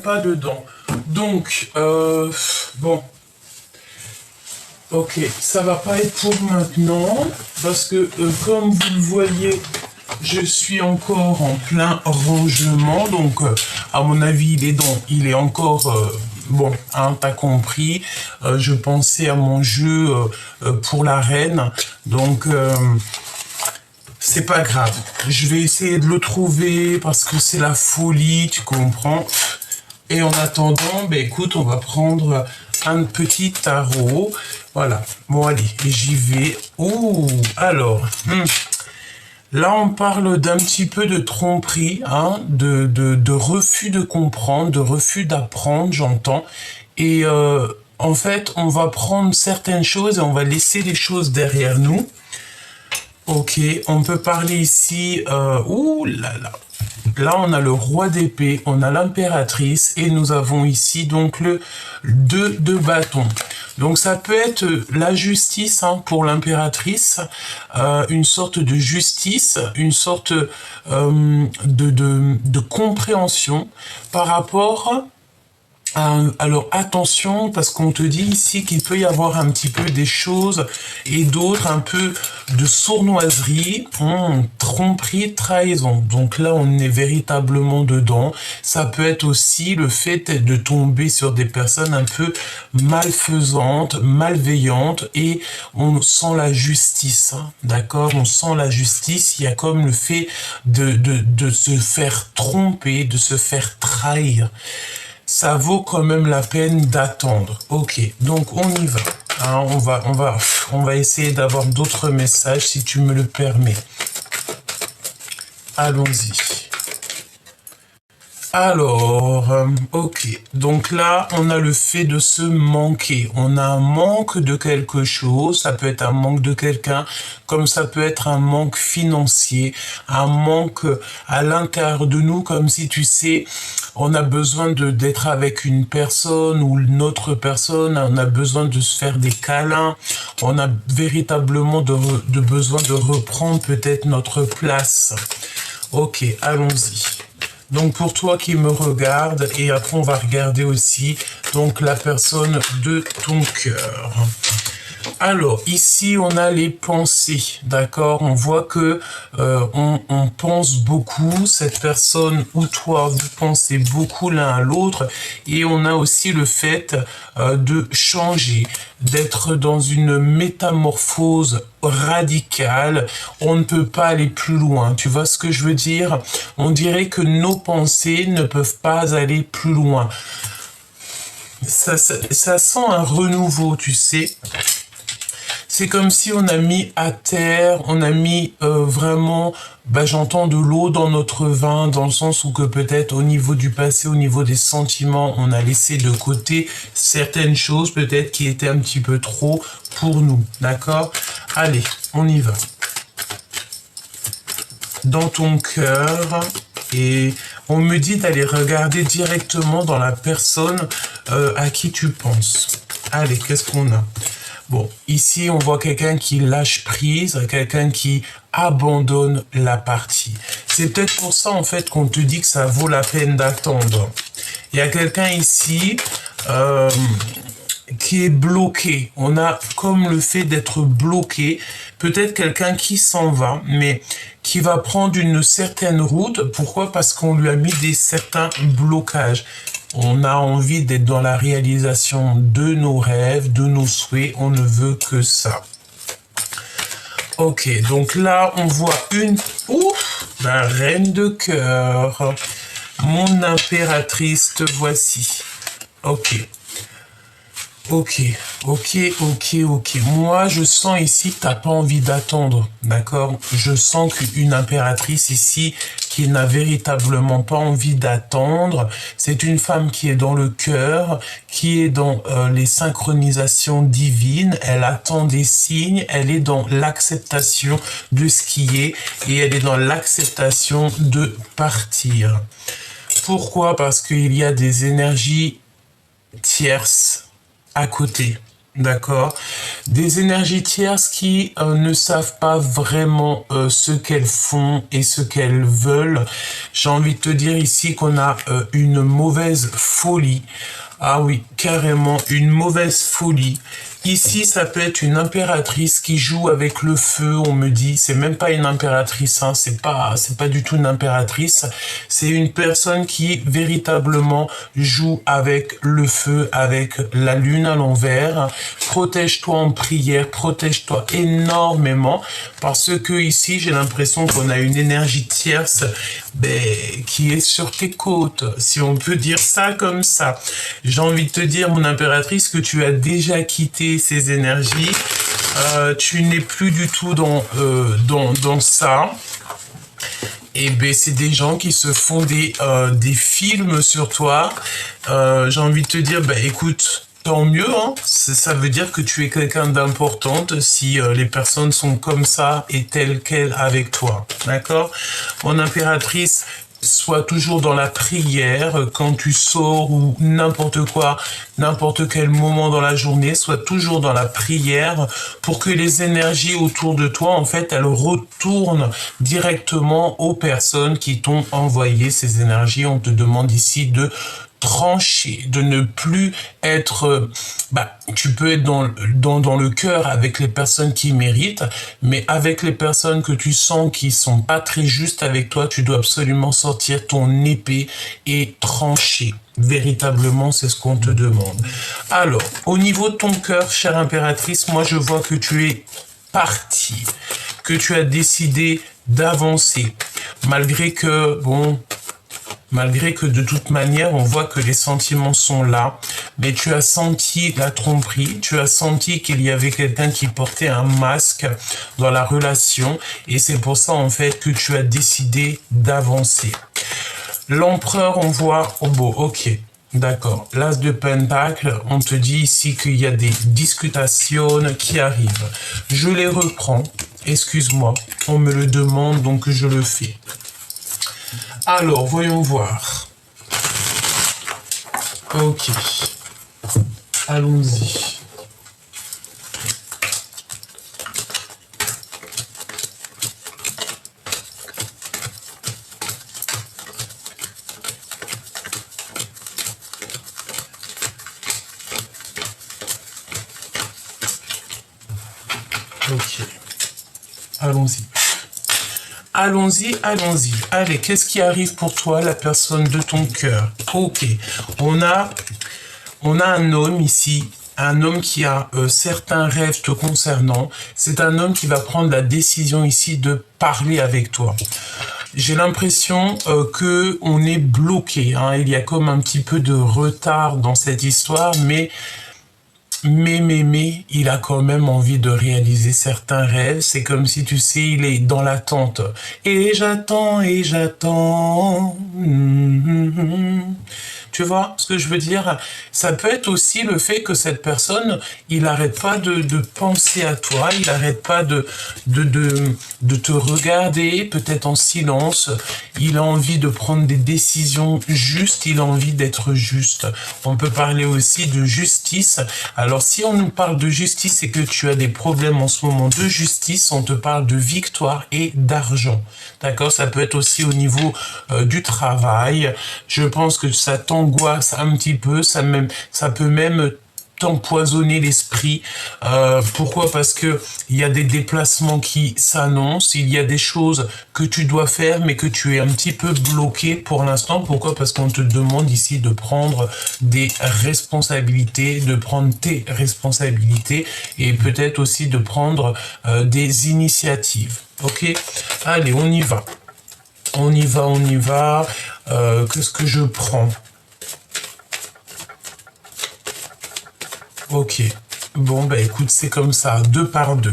pas dedans. Donc, bon. Ok, ça va pas être pour maintenant, parce que comme vous le voyez, je suis encore en plein rangement, donc à mon avis, il est encore, bon, hein, t'as compris, je pensais à mon jeu pour la reine, donc c'est pas grave, je vais essayer de le trouver, parce que c'est la folie, tu comprends. Et en attendant, ben écoute, on va prendre un petit tarot. Voilà. Bon, allez, j'y vais. Ouh, alors. Là, on parle d'un petit peu de tromperie, hein, de refus de comprendre, de refus d'apprendre, j'entends. Et en fait, on va prendre certaines choses et on va laisser les choses derrière nous. Ok, on peut parler ici... ouh là là. Là, on a le roi d'épée, on a l'impératrice et nous avons ici donc le 2 de bâton. Donc ça peut être la justice, hein, pour l'impératrice, une sorte de justice, une sorte de compréhension par rapport... Alors attention, parce qu'on te dit ici qu'il peut y avoir un petit peu des choses et d'autres un peu de sournoiserie, tromperie, trahison. Donc là, on est véritablement dedans. Ça peut être aussi le fait de tomber sur des personnes un peu malfaisantes, malveillantes, et on sent la justice, hein, d'accord? On sent la justice, il y a comme le fait de se faire tromper, de se faire trahir. Ça vaut quand même la peine d'attendre. Ok, donc on y va. Hein, on va essayer d'avoir d'autres messages si tu me le permets. Allons-y. Alors, ok. Donc là, on a le fait de se manquer. On a un manque de quelque chose. Ça peut être un manque de quelqu'un, comme ça peut être un manque financier, un manque à l'intérieur de nous, comme si tu sais, on a besoin d'être avec une personne ou une autre personne. On a besoin de se faire des câlins. On a véritablement de besoin de reprendre peut-être notre place. Ok, allons-y. Donc pour toi qui me regarde, et après on va regarder aussi donc la personne de ton cœur. Alors ici on a les pensées, d'accord? On voit que on pense beaucoup, cette personne ou toi vous pensez beaucoup l'un à l'autre, et on a aussi le fait de changer, d'être dans une métamorphose radicale. On ne peut pas aller plus loin, tu vois ce que je veux dire? On dirait que nos pensées ne peuvent pas aller plus loin. Ça sent un renouveau, tu sais. C'est comme si on a mis à terre, on a mis vraiment, j'entends de l'eau dans notre vin, dans le sens où que peut-être au niveau du passé, au niveau des sentiments, on a laissé de côté certaines choses peut-être qui étaient un petit peu trop pour nous, d'accord? Allez, on y va. Dans ton cœur, et on me dit d'aller regarder directement dans la personne à qui tu penses. Allez, qu'est-ce qu'on a? Bon, ici, on voit quelqu'un qui lâche prise, quelqu'un qui abandonne la partie. C'est peut-être pour ça, en fait, qu'on te dit que ça vaut la peine d'attendre. Il y a quelqu'un ici qui est bloqué. On a comme le fait d'être bloqué. Peut-être quelqu'un qui s'en va, mais qui va prendre une certaine route. Pourquoi? Parce qu'on lui a mis certains blocages. On a envie d'être dans la réalisation de nos rêves, de nos souhaits. On ne veut que ça. Ok, donc là, on voit la reine de cœur. Mon impératrice, te voici. Ok. Ok. Moi, je sens ici que t'as pas envie d'attendre, d'accord? Je sens qu'une impératrice ici qui n'a véritablement pas envie d'attendre, c'est une femme qui est dans le cœur, qui est dans les synchronisations divines. Elle attend des signes, elle est dans l'acceptation de ce qui est et elle est dans l'acceptation de partir. Pourquoi? Parce qu'il y a des énergies tierces à côté, d'accord? Des énergies tierces qui ne savent pas vraiment ce qu'elles font et ce qu'elles veulent. J'ai envie de te dire ici qu'on a une mauvaise folie. Ah oui, carrément, une mauvaise folie. Ici, ça peut être une impératrice qui joue avec le feu, on me dit. C'est même pas une impératrice, hein, c'est pas du tout une impératrice. C'est une personne qui, véritablement, joue avec le feu, avec la lune à l'envers. Protège-toi en prière, protège-toi énormément, parce que ici, j'ai l'impression qu'on a une énergie tierce, qui est sur tes côtes, si on peut dire ça comme ça. J'ai envie de te dire, mon impératrice, que tu as déjà quitté ces énergies. Tu n'es plus du tout dans ça. Et c'est des gens qui se font des films sur toi. J'ai envie de te dire, écoute, tant mieux, hein. Ça veut dire que tu es quelqu'un d'importante si les personnes sont comme ça et telles quelles avec toi. D'accord? Mon impératrice, sois toujours dans la prière quand tu sors ou n'importe quoi, n'importe quel moment dans la journée, sois toujours dans la prière pour que les énergies autour de toi, en fait, elles retournent directement aux personnes qui t'ont envoyé ces énergies. On te demande ici de trancher, de ne plus être, tu peux être dans le cœur avec les personnes qui méritent, mais avec les personnes que tu sens qui sont pas très justes avec toi, tu dois absolument sortir ton épée et trancher. Véritablement, c'est ce qu'on te demande. Alors, au niveau de ton cœur, chère impératrice, moi je vois que tu es partie, que tu as décidé d'avancer, malgré que de toute manière, on voit que les sentiments sont là, mais tu as senti la tromperie, tu as senti qu'il y avait quelqu'un qui portait un masque dans la relation, et c'est pour ça, en fait, que tu as décidé d'avancer. L'empereur, on voit, ok, d'accord, l'as de pentacle, on te dit ici qu'il y a des discutations qui arrivent. Je les reprends, excuse-moi, on me le demande, donc je le fais. Alors, voyons voir. Ok. Allons-y. Ok. Allons-y. Allons-y, allons-y. Allez, qu'est-ce qui arrive pour toi, la personne de ton cœur? Ok. On a un homme ici, un homme qui a certains rêves te concernant. C'est un homme qui va prendre la décision ici de parler avec toi. J'ai l'impression que on est bloqué, hein. Il y a comme un petit peu de retard dans cette histoire, mais il a quand même envie de réaliser certains rêves. C'est comme si, tu sais, il est dans l'attente. Et j'attends, et j'attends. Tu vois ce que je veux dire? Ça peut être aussi le fait que cette personne, il n'arrête pas de penser à toi, il n'arrête pas de te regarder, peut-être en silence. Il a envie de prendre des décisions justes, il a envie d'être juste. On peut parler aussi de justice. Alors, si on nous parle de justice et que tu as des problèmes en ce moment de justice, on te parle de victoire et d'argent. D'accord? Ça peut être aussi au niveau du travail. Je pense que ça t'angoisse un petit peu, ça peut même t'empoisonner l'esprit. Pourquoi? Parce que il y a des déplacements qui s'annoncent, il y a des choses que tu dois faire, mais que tu es un petit peu bloqué pour l'instant. Pourquoi? Parce qu'on te demande ici de prendre des responsabilités, de prendre tes responsabilités, et peut-être aussi de prendre des initiatives. Ok? Allez, on y va. On y va, on y va. Qu'est-ce que je prends? Ok. Bon, écoute, c'est comme ça, 2 par 2.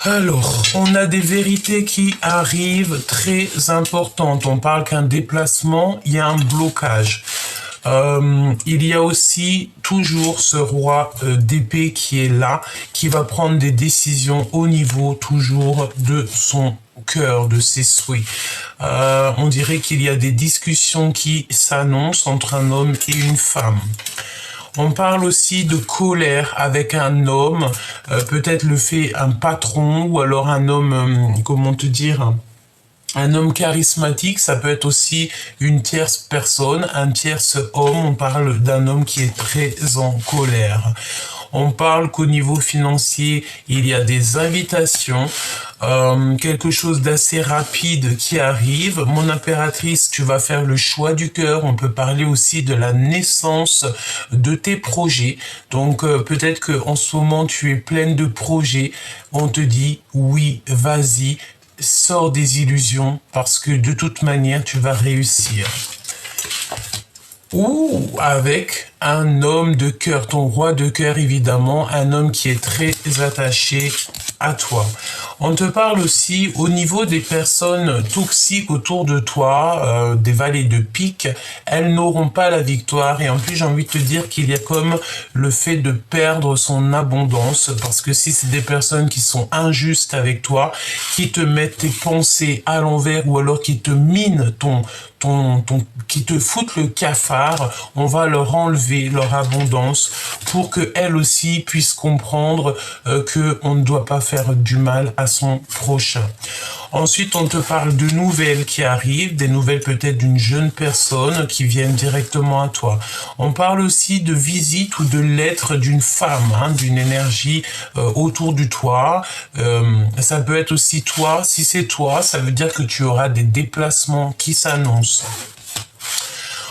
Alors, on a des vérités qui arrivent très importantes. On parle qu'un déplacement, il y a un blocage. Il y a aussi toujours ce roi d'épée qui est là, qui va prendre des décisions au niveau toujours de son cœur, de ses souhaits. On dirait qu'il y a des discussions qui s'annoncent entre un homme et une femme. On parle aussi de colère avec un homme, peut-être le fait un patron ou alors un homme, comment te dire, un homme charismatique. Ça peut être aussi une tierce personne, un tierce homme. On parle d'un homme qui est très en colère. On parle qu'au niveau financier, il y a des invitations, quelque chose d'assez rapide qui arrive. Mon impératrice, tu vas faire le choix du cœur. On peut parler aussi de la naissance de tes projets. Donc peut-être que en ce moment tu es pleine de projets. On te dit oui, vas-y, sors des illusions parce que de toute manière tu vas réussir. Ou avec un homme de cœur, ton roi de cœur évidemment, un homme qui est très attaché à toi. On te parle aussi au niveau des personnes toxiques autour de toi, des valets de pique, elles n'auront pas la victoire. Et en plus, j'ai envie de te dire qu'il y a comme le fait de perdre son abondance, parce que si c'est des personnes qui sont injustes avec toi, qui te mettent tes pensées à l'envers ou alors qui te minent qui te foutent le cafard, on va leur enlever leur abondance pour que elles aussi puissent comprendre que on ne doit pas faire du mal à son prochain. Ensuite, on te parle de nouvelles qui arrivent, des nouvelles peut-être d'une jeune personne qui viennent directement à toi. On parle aussi de visite ou de lettres d'une femme, d'une énergie autour de toi. Ça peut être aussi toi. Si c'est toi, ça veut dire que tu auras des déplacements qui s'annoncent.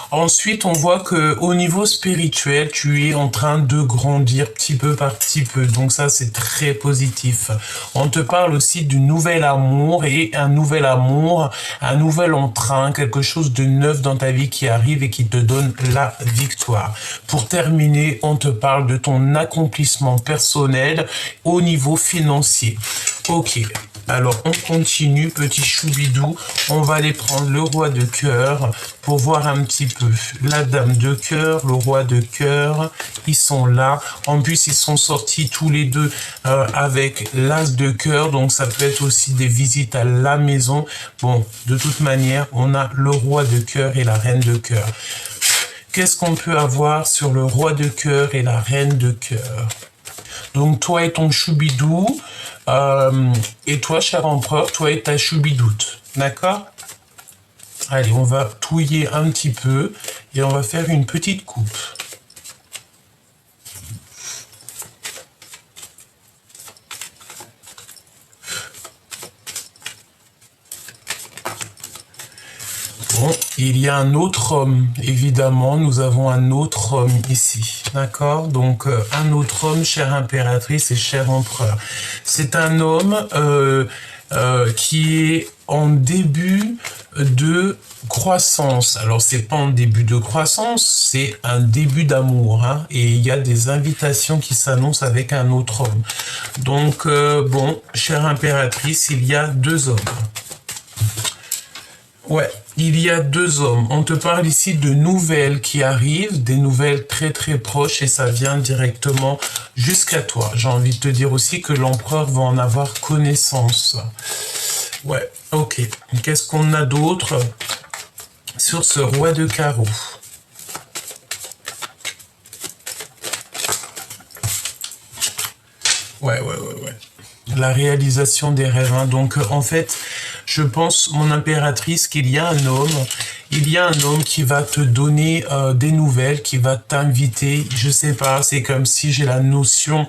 Ensuite, on voit que au niveau spirituel, tu es en train de grandir petit peu par petit peu. Donc ça, c'est très positif. On te parle aussi du nouvel amour et un nouvel amour, un nouvel entrain, quelque chose de neuf dans ta vie qui arrive et qui te donne la victoire. Pour terminer, on te parle de ton accomplissement personnel au niveau financier. Ok. Alors, on continue, petit choubidou. On va aller prendre le roi de cœur pour voir un petit peu. La dame de cœur, le roi de cœur, ils sont là. En plus, ils sont sortis tous les deux avec l'as de cœur. Donc, ça peut être aussi des visites à la maison. Bon, de toute manière, on a le roi de cœur et la reine de cœur. Qu'est-ce qu'on peut avoir sur le roi de cœur et la reine de cœur? Donc, toi et ton choubidou, et toi, cher empereur, toi et ta choubidoute. D'accord? Allez, on va touiller un petit peu et on va faire une petite coupe. Bon, il y a un autre homme, évidemment, nous avons un autre homme ici, d'accord? Donc, un autre homme, chère impératrice et cher empereur. C'est un homme qui est en début de croissance. Alors, c'est pas en début de croissance, c'est un début d'amour, et il y a des invitations qui s'annoncent avec un autre homme. Donc, bon, chère impératrice, il y a deux hommes. Ouais, il y a deux hommes. On te parle ici de nouvelles qui arrivent, des nouvelles très très proches et ça vient directement jusqu'à toi. J'ai envie de te dire aussi que l'empereur va en avoir connaissance. Ouais, ok. Qu'est-ce qu'on a d'autre sur ce roi de carreaux? Ouais. La réalisation des rêves. Donc, en fait, je pense, mon impératrice, qu'il y a un homme qui va te donner des nouvelles, qui va t'inviter. Je sais pas, c'est comme si j'ai la notion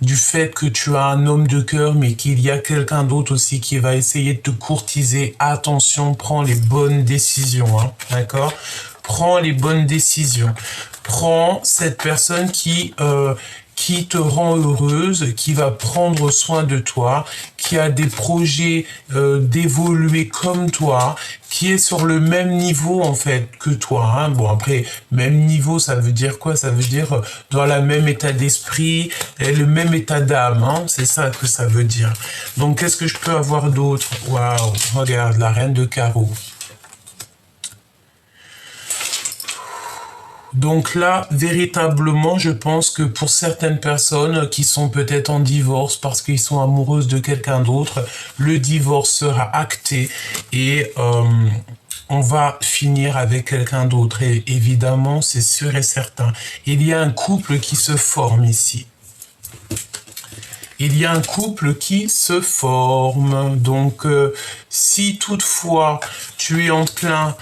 du fait que tu as un homme de cœur, mais qu'il y a quelqu'un d'autre aussi qui va essayer de te courtiser. Attention, prends les bonnes décisions, d'accord? Prends les bonnes décisions. Prends cette personne qui te rend heureuse, qui va prendre soin de toi, qui a des projets d'évoluer comme toi, qui est sur le même niveau en fait que toi. Bon après, même niveau, ça veut dire quoi? Ça veut dire dans le même état d'esprit et le même état d'âme. C'est ça que ça veut dire. Donc qu'est-ce que je peux avoir d'autre? Waouh, regarde, la reine de carreaux. Donc là, véritablement, je pense que pour certaines personnes qui sont peut-être en divorce parce qu'ils sont amoureuses de quelqu'un d'autre, le divorce sera acté et on va finir avec quelqu'un d'autre. Et évidemment, c'est sûr et certain. Il y a un couple qui se forme ici. Il y a un couple qui se forme. Donc, si toutefois tu es enclin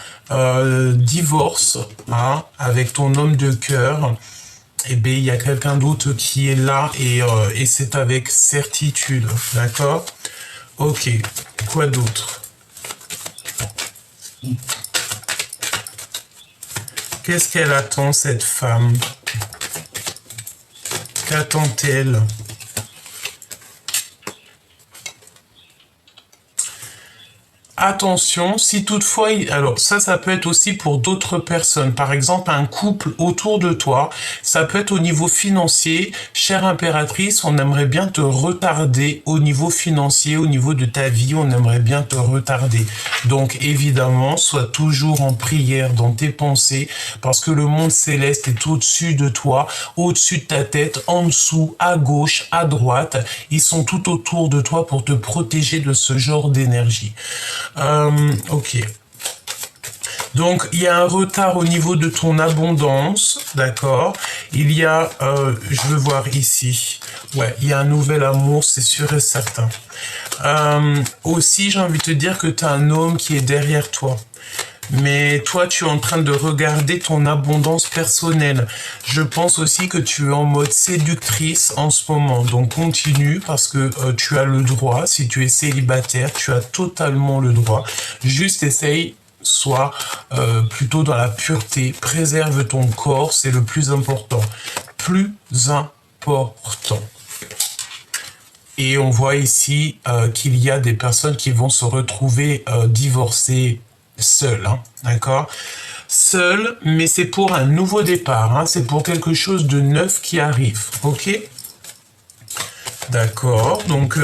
divorce hein, avec ton homme de cœur, eh bien, il y a quelqu'un d'autre qui est là et c'est avec certitude. D'accord? Ok. Quoi d'autre? Qu'est-ce qu'elle attend, cette femme? Qu'attend-elle? Attention, si toutefois, alors ça peut être aussi pour d'autres personnes, par exemple un couple autour de toi, ça peut être au niveau financier, chère impératrice, on aimerait bien te retarder au niveau financier, au niveau de ta vie, on aimerait bien te retarder. Donc évidemment, sois toujours en prière dans tes pensées, parce que le monde céleste est au-dessus de toi, au-dessus de ta tête, en dessous, à gauche, à droite, ils sont tout autour de toi pour te protéger de ce genre d'énergie. Ok. Donc, il y a un retard au niveau de ton abondance, d'accord? Il y a, je veux voir ici, ouais, il y a un nouvel amour, c'est sûr et certain. Aussi, j'ai envie de te dire que tu as un homme qui est derrière toi. Mais toi, tu es en train de regarder ton abondance personnelle. Je pense aussi que tu es en mode séductrice en ce moment. Donc, continue parce que tu as le droit. Si tu es célibataire, tu as totalement le droit. Juste essaye, sois plutôt dans la pureté. Préserve ton corps, c'est le plus important. Plus important. Et on voit ici qu'il y a des personnes qui vont se retrouver divorcées seul, hein, d'accord? Seul, mais c'est pour un nouveau départ, hein, c'est pour quelque chose de neuf qui arrive, ok? D'accord, donc,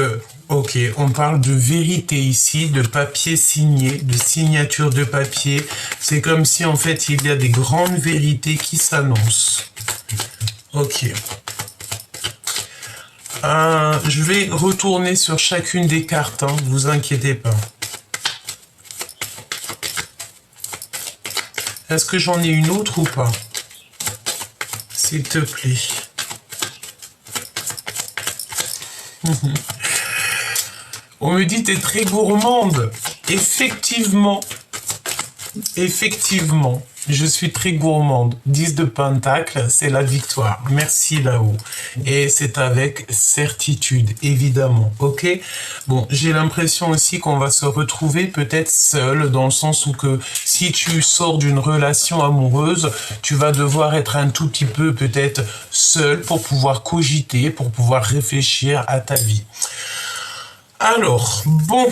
ok, on parle de vérité ici, de papier signé, de signature de papier. C'est comme si, en fait, il y a des grandes vérités qui s'annoncent. Ok. Je vais retourner sur chacune des cartes, hein, vous inquiétez pas. Est-ce que j'en ai une autre ou pas? S'il te plaît. On me dit t'es très gourmande. Effectivement. Effectivement. Je suis très gourmande. 10 de pentacle, c'est la victoire. Merci là-haut. Et c'est avec certitude, évidemment. Ok? Bon, j'ai l'impression aussi qu'on va se retrouver peut-être seul, dans le sens où que si tu sors d'une relation amoureuse, tu vas devoir être un tout petit peu peut-être seul pour pouvoir cogiter, pour pouvoir réfléchir à ta vie. Alors, bon,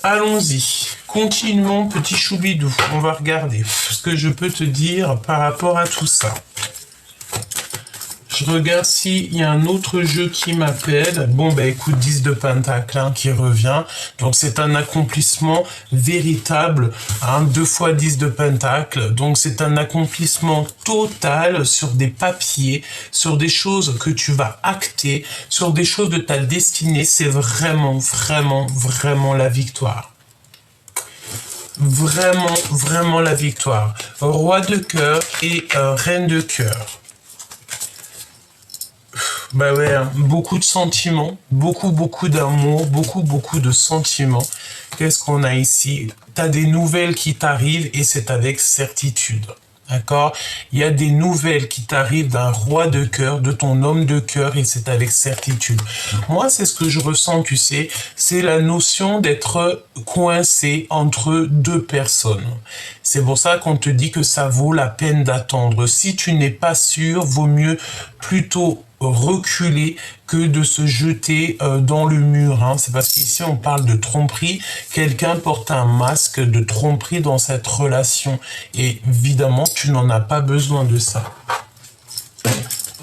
allons-y. Continuons, petit choubidou. On va regarder ce que je peux te dire par rapport à tout ça. Je regarde s'il y a un autre jeu qui m'appelle. Bon, bah écoute, 10 de pentacle hein, qui revient. Donc, c'est un accomplissement véritable. Hein, 2 fois 10 de pentacle. Donc, c'est un accomplissement total sur des papiers, sur des choses que tu vas acter, sur des choses de ta destinée. C'est vraiment, vraiment, vraiment la victoire. Vraiment, vraiment la victoire. Roi de cœur et reine de cœur. Bah ouais, hein, beaucoup de sentiments, beaucoup d'amour, beaucoup de sentiments. Qu'est-ce qu'on a ici? T'as des nouvelles qui t'arrivent et c'est avec certitude. D'accord? Il y a des nouvelles qui t'arrivent d'un roi de cœur, de ton homme de cœur, et c'est avec certitude. Moi, c'est ce que je ressens, tu sais, c'est la notion d'être coincé entre deux personnes. C'est pour ça qu'on te dit que ça vaut la peine d'attendre. Si tu n'es pas sûr, vaut mieux plutôt reculer que de se jeter dans le mur. Hein. C'est parce qu'ici, on parle de tromperie. Quelqu'un porte un masque de tromperie dans cette relation. Et évidemment, tu n'en as pas besoin de ça.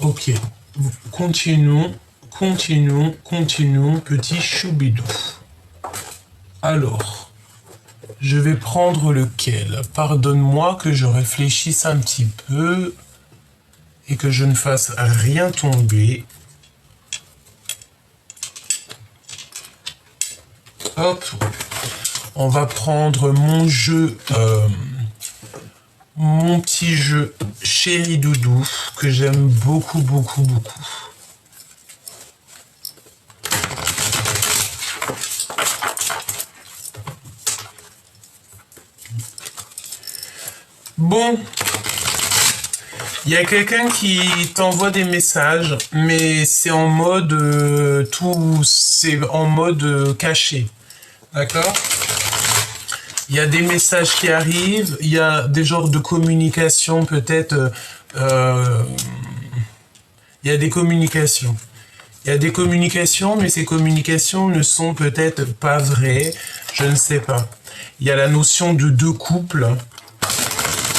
Ok. Continuons, petit choubidou. Alors, je vais prendre lequel? Pardonne-moi que je réfléchisse un petit peu et que je ne fasse rien tomber. Hop. On va prendre mon jeu, mon petit jeu Chéri Doudou, que j'aime beaucoup, beaucoup, beaucoup. Bon, il y a quelqu'un qui t'envoie des messages, mais c'est en mode c'est en mode caché, d'accord? Il y a des messages qui arrivent, il y a des genres de communication peut-être. Il y a des communications. Il y a des communications, mais ces communications ne sont peut-être pas vraies. Je ne sais pas. Il y a la notion de deux couples.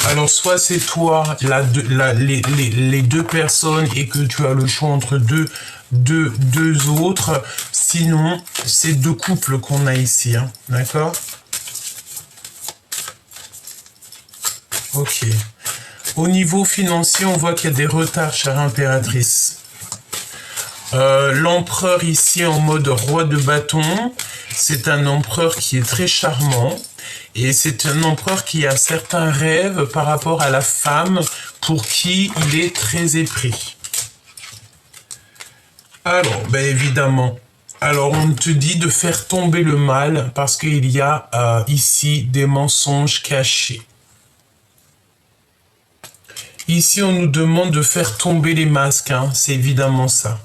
Alors, soit c'est toi, les deux personnes, et que tu as le choix entre deux autres. Sinon, c'est deux couples qu'on a ici. Hein. D'accord? Ok. Au niveau financier, on voit qu'il y a des retards, chère impératrice. L'empereur ici en mode roi de bâton, c'est un empereur qui est très charmant. Et c'est un empereur qui a certains rêves par rapport à la femme pour qui il est très épris. Alors, ben évidemment. Alors, on te dit de faire tomber le mal parce qu'il y a ici des mensonges cachés. Ici, on nous demande de faire tomber les masques, hein, c'est évidemment ça.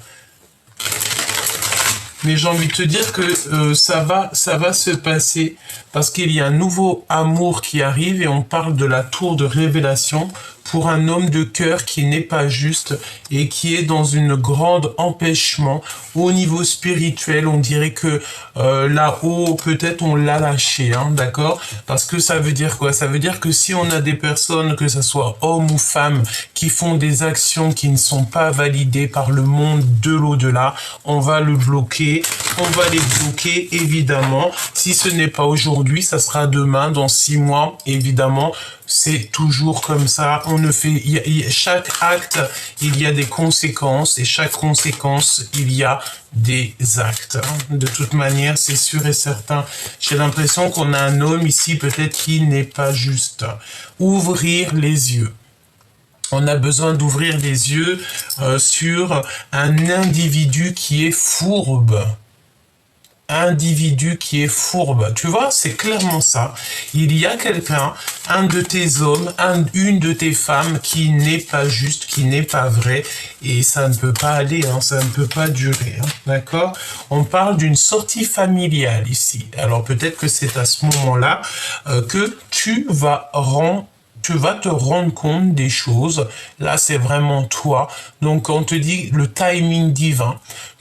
Mais j'ai envie de te dire que ça va se passer parce qu'il y a un nouveau amour qui arrive et on parle de la tour de révélation pour un homme de cœur qui n'est pas juste et qui est dans une grande empêchement au niveau spirituel. On dirait que là-haut, peut-être on l'a lâché, hein, d'accord? Parce que ça veut dire quoi? Ça veut dire que si on a des personnes, que ce soit hommes ou femmes, qui font des actions qui ne sont pas validées par le monde de l'au-delà, on va le bloquer, on va les bloquer, évidemment. Si ce n'est pas aujourd'hui, ça sera demain, dans 6 mois, évidemment. C'est toujours comme ça. On ne fait, chaque acte, il y a des conséquences et chaque conséquence, il y a des actes. De toute manière, c'est sûr et certain. J'ai l'impression qu'on a un homme ici, peut-être qui n'est pas juste. Ouvrir les yeux. On a besoin d'ouvrir les yeux sur un individu qui est fourbe. Individu qui est fourbe. Tu vois, c'est clairement ça. Il y a quelqu'un, un de tes hommes, une de tes femmes qui n'est pas juste, qui n'est pas vrai, et ça ne peut pas aller, hein, ça ne peut pas durer. Hein, d'accord? On parle d'une sortie familiale ici. Alors peut-être que c'est à ce moment-là que tu vas te rendre compte des choses. Là, c'est vraiment toi. Donc, on te dit le timing divin.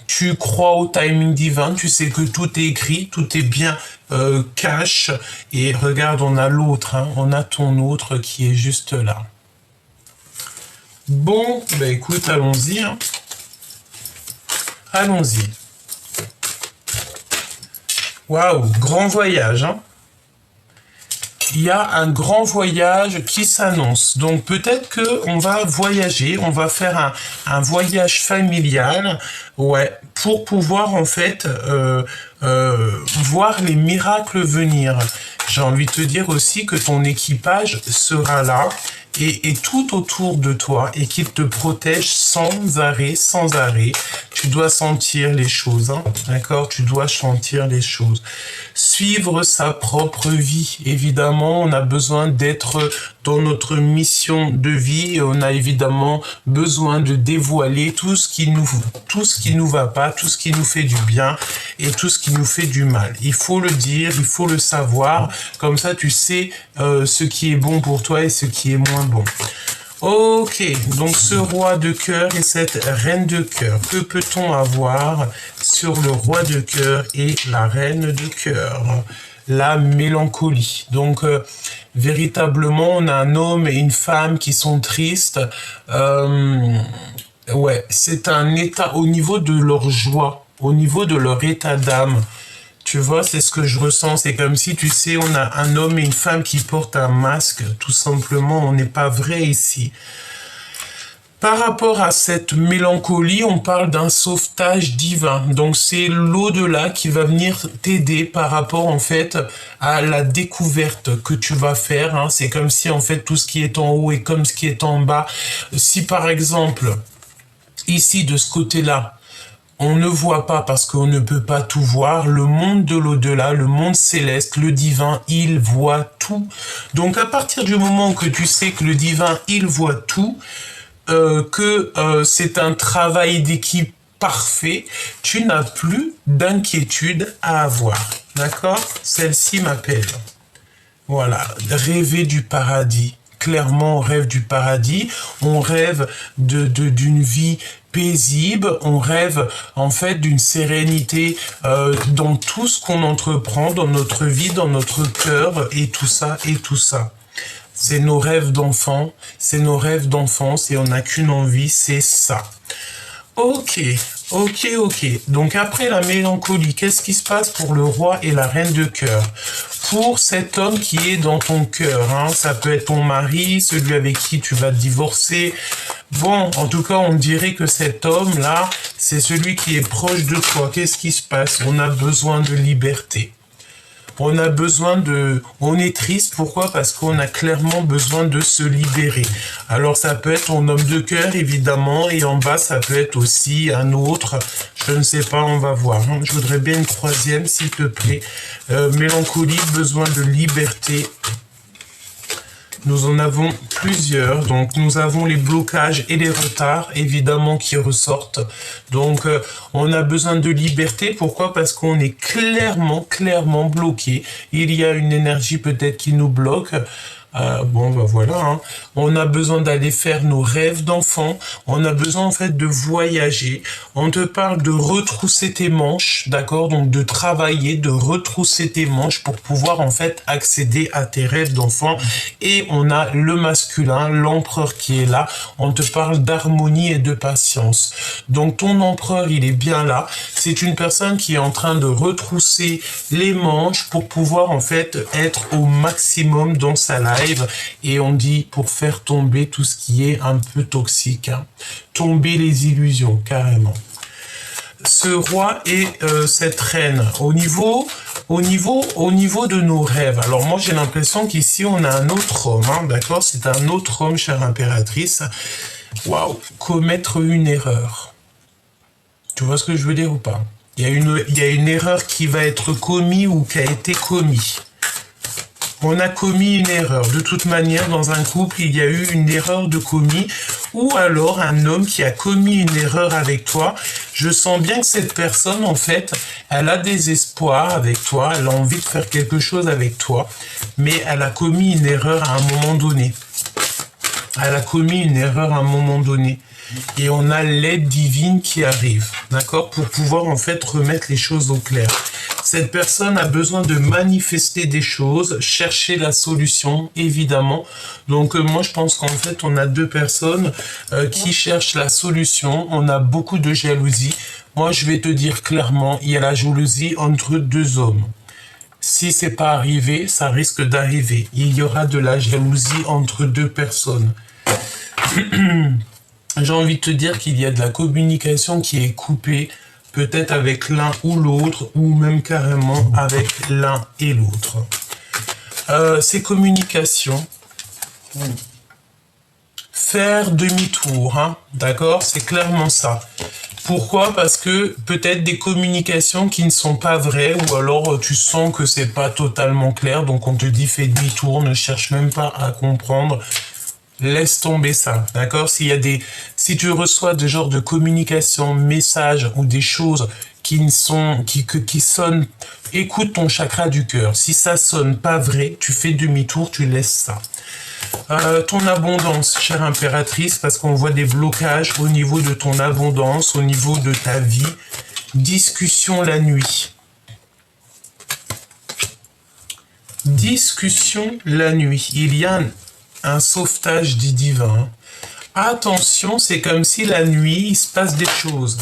Tu crois au timing divin, tu sais que tout est écrit, tout est bien cash. Et regarde, on a l'autre, hein, on a ton autre qui est juste là. Bon, bah écoute, allons-y. Hein. Allons-y. Waouh, grand voyage, hein. Il y a un grand voyage qui s'annonce. Donc peut-être que on va voyager, on va faire un voyage familial, ouais, pour pouvoir en fait voir les miracles venir. J'ai envie de te dire aussi que ton équipage sera là et tout autour de toi et qu'il te protège sans arrêt, sans arrêt. Tu dois sentir les choses, hein, d'accord? Tu dois sentir les choses. Suivre sa propre vie. Évidemment, on a besoin d'être dans notre mission de vie et on a évidemment besoin de dévoiler tout ce qui nous va pas, tout ce qui nous fait du bien et tout ce qui nous fait du mal. Il faut le dire, il faut le savoir. Comme ça, tu sais ce qui est bon pour toi et ce qui est moins bon. Ok, donc ce roi de cœur et cette reine de cœur. Que peut-on avoir sur le roi de cœur et la reine de cœur? La mélancolie. Donc, véritablement, on a un homme et une femme qui sont tristes. Ouais, c'est un état au niveau de leur joie, au niveau de leur état d'âme. Tu vois, c'est ce que je ressens. C'est comme si, tu sais, on a un homme et une femme qui portent un masque. Tout simplement, on n'est pas vrai ici. Par rapport à cette mélancolie, on parle d'un sauvetage divin. Donc c'est l'au-delà qui va venir t'aider par rapport en fait à la découverte que tu vas faire. Hein. C'est comme si en fait tout ce qui est en haut est comme ce qui est en bas. Si par exemple, ici de ce côté-là, on ne voit pas parce qu'on ne peut pas tout voir. Le monde de l'au-delà, le monde céleste, le divin, il voit tout. Donc à partir du moment que tu sais que le divin, il voit tout, c'est un travail d'équipe parfait, tu n'as plus d'inquiétude à avoir. D'accord? Celle-ci m'appelle. Voilà, rêver du paradis. Clairement, on rêve du paradis, on rêve d'une vie paisible, on rêve en fait d'une sérénité dans tout ce qu'on entreprend, dans notre vie, dans notre cœur, et tout ça, et tout ça. C'est nos rêves d'enfants, c'est nos rêves d'enfance, et on n'a qu'une envie, c'est ça. Ok. Donc après la mélancolie, qu'est-ce qui se passe pour le roi et la reine de cœur? Pour cet homme qui est dans ton cœur, hein, ça peut être ton mari, celui avec qui tu vas te divorcer. Bon, en tout cas, on dirait que cet homme-là, c'est celui qui est proche de toi. Qu'est-ce qui se passe? On a besoin de liberté. On a besoin de... On est triste, pourquoi? Parce qu'on a clairement besoin de se libérer. Alors ça peut être ton homme de cœur, évidemment, et en bas, ça peut être aussi un autre. Je ne sais pas, on va voir. Je voudrais bien une troisième, s'il te plaît. Mélancolie, besoin de liberté. Nous en avons plusieurs, donc nous avons les blocages et les retards, évidemment, qui ressortent. Donc, on a besoin de liberté. Pourquoi? Parce qu'on est clairement bloqué. Il y a une énergie peut-être qui nous bloque. Voilà. Hein. On a besoin d'aller faire nos rêves d'enfant. On a besoin en fait de voyager. On te parle de retrousser tes manches, d'accord? Donc de travailler, de retrousser tes manches pour pouvoir en fait accéder à tes rêves d'enfant. Et on a le masculin, l'empereur qui est là. On te parle d'harmonie et de patience. Donc ton empereur, il est bien là. C'est une personne qui est en train de retrousser les manches pour pouvoir en fait être au maximum dans sa life. Et on dit pour faire tomber tout ce qui est un peu toxique, hein. Tomber les illusions, carrément. Ce roi et cette reine, au niveau de nos rêves. Alors moi j'ai l'impression qu'ici on a un autre homme, hein, d'accord? C'est un autre homme, chère impératrice. Waouh, commettre une erreur. Tu vois ce que je veux dire ou pas? Il y a une erreur qui va être commise ou qui a été commise. On a commis une erreur. De toute manière, dans un couple, il y a eu une erreur de commis, ou alors un homme qui a commis une erreur avec toi. Je sens bien que cette personne, en fait, elle a des espoirs avec toi, elle a envie de faire quelque chose avec toi, mais elle a commis une erreur à un moment donné. Et on a l'aide divine qui arrive, d'accord, pour pouvoir en fait remettre les choses au clair. Cette personne a besoin de manifester des choses, chercher la solution, évidemment. Donc moi, je pense qu'en fait, on a deux personnes qui cherchent la solution. On a beaucoup de jalousie. Moi, je vais te dire clairement, il y a la jalousie entre deux hommes. Si c'est pas arrivé, ça risque d'arriver. Il y aura de la jalousie entre deux personnes. J'ai envie de te dire qu'il y a de la communication qui est coupée, peut-être avec l'un ou l'autre, ou même carrément avec l'un et l'autre. Ces communications, faire demi-tour, hein, d'accord? C'est clairement ça. Pourquoi? Parce que peut-être des communications qui ne sont pas vraies, ou alors tu sens que c'est pas totalement clair, donc on te dit fais demi-tour, ne cherche même pas à comprendre. Laisse tomber ça, d'accord? Si tu reçois des genres de communication, messages ou des choses qui sonnent, écoute ton chakra du cœur. Si ça sonne pas vrai, tu fais demi-tour, tu laisses ça. Ton abondance, chère impératrice, parce qu'on voit des blocages au niveau de ton abondance, au niveau de ta vie. Discussion la nuit. Discussion la nuit. Il y a un sauvetage dit divin. Attention, c'est comme si la nuit, il se passe des choses.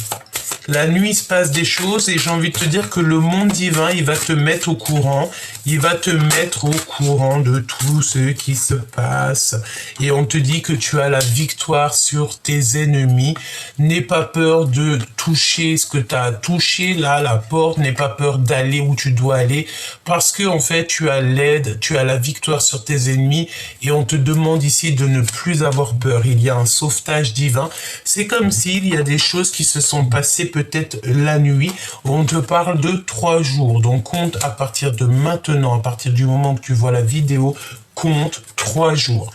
La nuit, il se passe des choses et j'ai envie de te dire que le monde divin, il va te mettre au courant. il va te mettre au courant de tout ce qui se passe. Et on te dit que tu as la victoire sur tes ennemis. N'aie pas peur de toucher ce que tu as touché là, la porte. N'aie pas peur d'aller où tu dois aller. Parce que, en fait, tu as l'aide, tu as la victoire sur tes ennemis. Et on te demande ici de ne plus avoir peur. Il y a un sauvetage divin. C'est comme s'il y a des choses qui se sont passées peut-être la nuit. On te parle de 3 jours. Donc, compte à partir de maintenant, à partir du moment que tu vois la vidéo, compte 3 jours.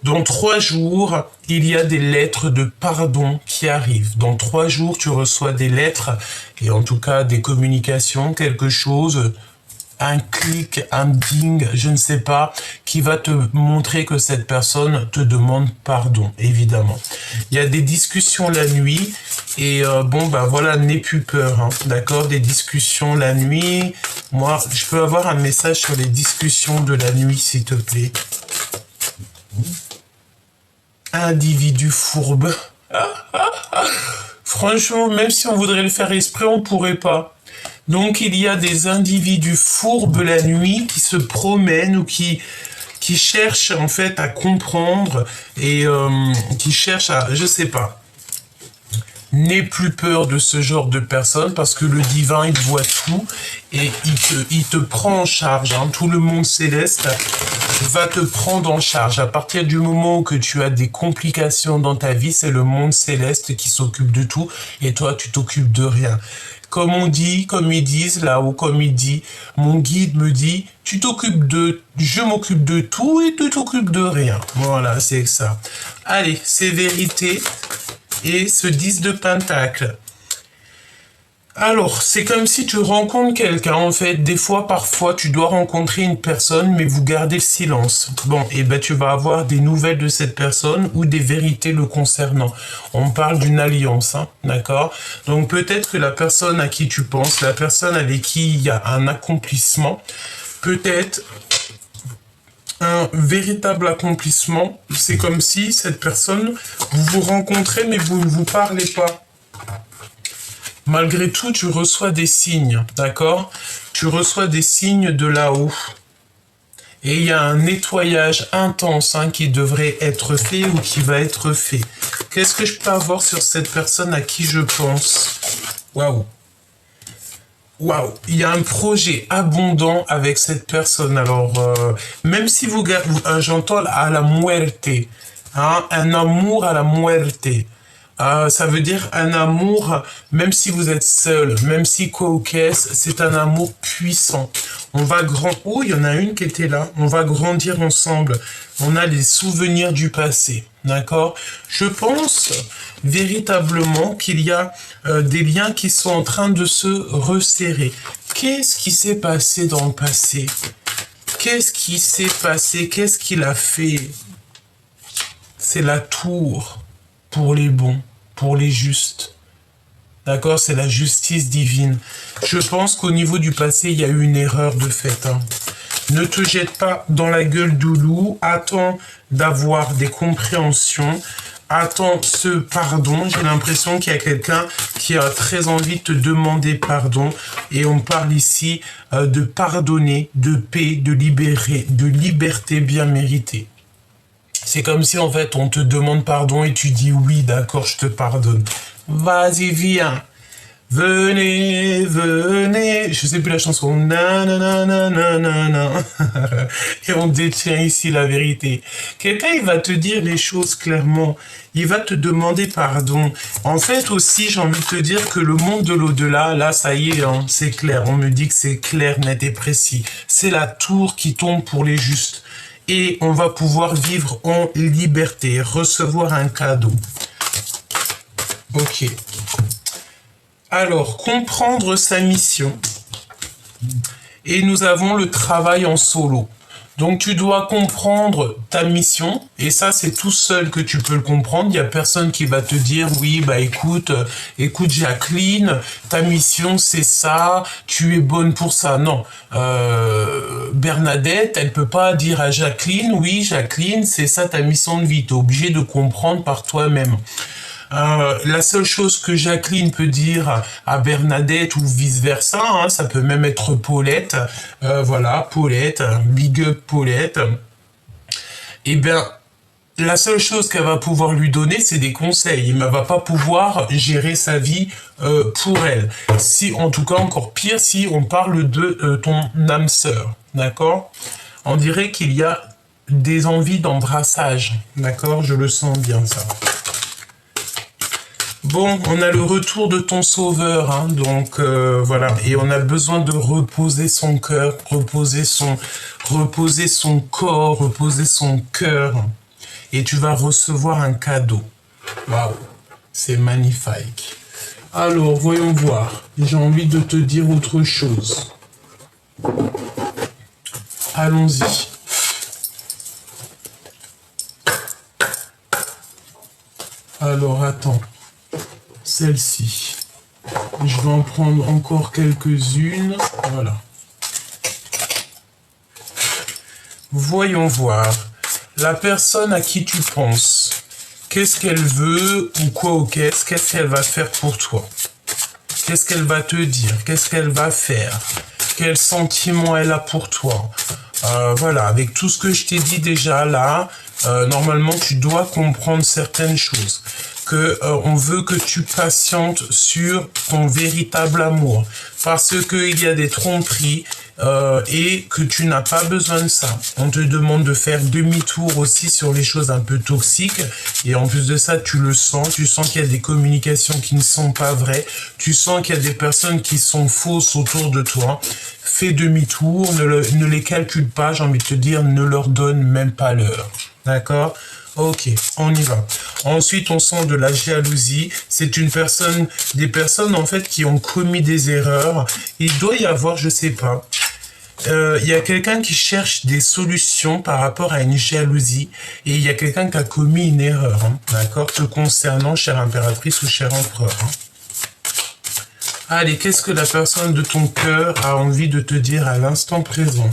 Dans 3 jours, il y a des lettres de pardon qui arrivent. Dans 3 jours, tu reçois des lettres, et en tout cas des communications, quelque chose, un clic, un ding, je ne sais pas, qui va te montrer que cette personne te demande pardon, évidemment. Il y a des discussions la nuit, et bon, bah voilà, n'aie plus peur, hein, d'accord? Des discussions la nuit. Moi, je peux avoir un message sur les discussions de la nuit, s'il te plaît. Individu fourbe. Franchement, même si on voudrait le faire exprès, on pourrait pas. Donc, il y a des individus fourbes la nuit qui se promènent ou qui cherchent en fait à comprendre et qui cherchent à, je sais pas. N'aie plus peur de ce genre de personnes parce que le divin, il voit tout et il te prend en charge. Hein. Tout le monde céleste va te prendre en charge. À partir du moment où que tu as des complications dans ta vie, c'est le monde céleste qui s'occupe de tout et toi, tu t'occupes de rien. Comme on dit, comme ils disent là-haut, comme il dit, mon guide me dit, je m'occupe de tout et tu t'occupes de rien. Voilà, c'est ça. Allez, c'est vérité. Et ce 10 de pentacle. Alors, c'est comme si tu rencontres quelqu'un, en fait. Des fois, parfois, tu dois rencontrer une personne, mais vous gardez le silence. Bon, et ben tu vas avoir des nouvelles de cette personne ou des vérités le concernant. On parle d'une alliance, hein, d'accord? Donc, peut-être que la personne à qui tu penses, la personne avec qui il y a un accomplissement, peut-être un véritable accomplissement, c'est comme si cette personne, vous vous rencontrez, mais vous ne vous parlez pas. Malgré tout, tu reçois des signes, d'accord? Tu reçois des signes de là-haut. Et il y a un nettoyage intense hein, qui devrait être fait ou qui va être fait. Qu'est-ce que je peux avoir sur cette personne à qui je pense? Waouh! Waouh, il y a un projet abondant avec cette personne. Alors, même si j'entends à la muerte, hein, un amour à la muerte. Ça veut dire un amour, même si vous êtes seul, même si co-caisse, c'est un amour puissant. On va Oh, il y en a une qui était là. On va grandir ensemble. On a les souvenirs du passé. D'accord? Je pense véritablement qu'il y a des liens qui sont en train de se resserrer. Qu'est-ce qui s'est passé dans le passé? Qu'est-ce qui s'est passé? Qu'est-ce qu'il a fait? C'est la tour pour les bons, pour les justes. D'accord? C'est la justice divine. Je pense qu'au niveau du passé, il y a eu une erreur de fait. Hein. Ne te jette pas dans la gueule du loup. Attends d'avoir des compréhensions. Attends ce pardon. J'ai l'impression qu'il y a quelqu'un qui a très envie de te demander pardon. Et on parle ici de pardonner, de paix, de libérer, de liberté bien méritée. C'est comme si en fait on te demande pardon et tu dis oui, d'accord, je te pardonne. Vas-y, viens. Venez, venez. Je sais plus la chanson. Nananana. Et on détient ici la vérité. Quelqu'un, il va te dire les choses clairement. Il va te demander pardon. En fait aussi, j'ai envie de te dire que le monde de l'au-delà, là, ça y est, hein, c'est clair. On me dit que c'est clair, net et précis. C'est la tour qui tombe pour les justes. Et on va pouvoir vivre en liberté, recevoir un cadeau. Ok. Alors, comprendre sa mission. Et nous avons le travail en solo. Donc, tu dois comprendre ta mission. Et ça, c'est tout seul que tu peux le comprendre. Il n'y a personne qui va te dire, oui, bah écoute Jacqueline, ta mission, c'est ça. Tu es bonne pour ça. Non. Bernadette, elle peut pas dire à Jacqueline, oui, Jacqueline, c'est ça ta mission de vie. Tu es obligé de comprendre par toi-même. La seule chose que Jacqueline peut dire à Bernadette ou vice-versa, hein, ça peut même être Paulette, voilà, Paulette, big up Paulette, eh bien, la seule chose qu'elle va pouvoir lui donner, c'est des conseils, mais elle va pas pouvoir gérer sa vie pour elle. Si, en tout cas, encore pire, si on parle de ton âme sœur, d'accord? On dirait qu'il y a des envies d'embrassage, d'accord? Je le sens bien, ça. Bon, on a le retour de ton sauveur, hein, donc voilà, et on a besoin de reposer son cœur, reposer son corps, reposer son cœur, et tu vas recevoir un cadeau. Waouh, c'est magnifique. Alors, voyons voir. J'ai envie de te dire autre chose. Allons-y. Alors, attends. Celle-ci. Je vais en prendre encore quelques-unes. Voilà. Voyons voir. La personne à qui tu penses, qu'est-ce qu'elle veut ou quoi ou qu'est-ce qu'elle va faire pour toi? Qu'est-ce qu'elle va te dire? Qu'est-ce qu'elle va faire? Quel sentiment elle a pour toi? Voilà, avec tout ce que je t'ai dit déjà là, normalement tu dois comprendre certaines choses. On veut que tu patientes sur ton véritable amour, parce qu'il y a des tromperies et que tu n'as pas besoin de ça. On te demande de faire demi-tour aussi sur les choses un peu toxiques, et en plus de ça, tu le sens, tu sens qu'il y a des communications qui ne sont pas vraies, tu sens qu'il y a des personnes qui sont fausses autour de toi. Fais demi-tour, ne les calcule pas, j'ai envie de te dire, ne leur donne même pas l'heure. D'accord ? Ok, on y va. Ensuite, on sent de la jalousie. C'est des personnes en fait qui ont commis des erreurs. Il doit y avoir, je sais pas, il y a quelqu'un qui cherche des solutions par rapport à une jalousie, et il y a quelqu'un qui a commis une erreur, hein, d'accord, te concernant, chère impératrice ou cher empereur. Hein. Allez, qu'est-ce que la personne de ton cœur a envie de te dire à l'instant présent?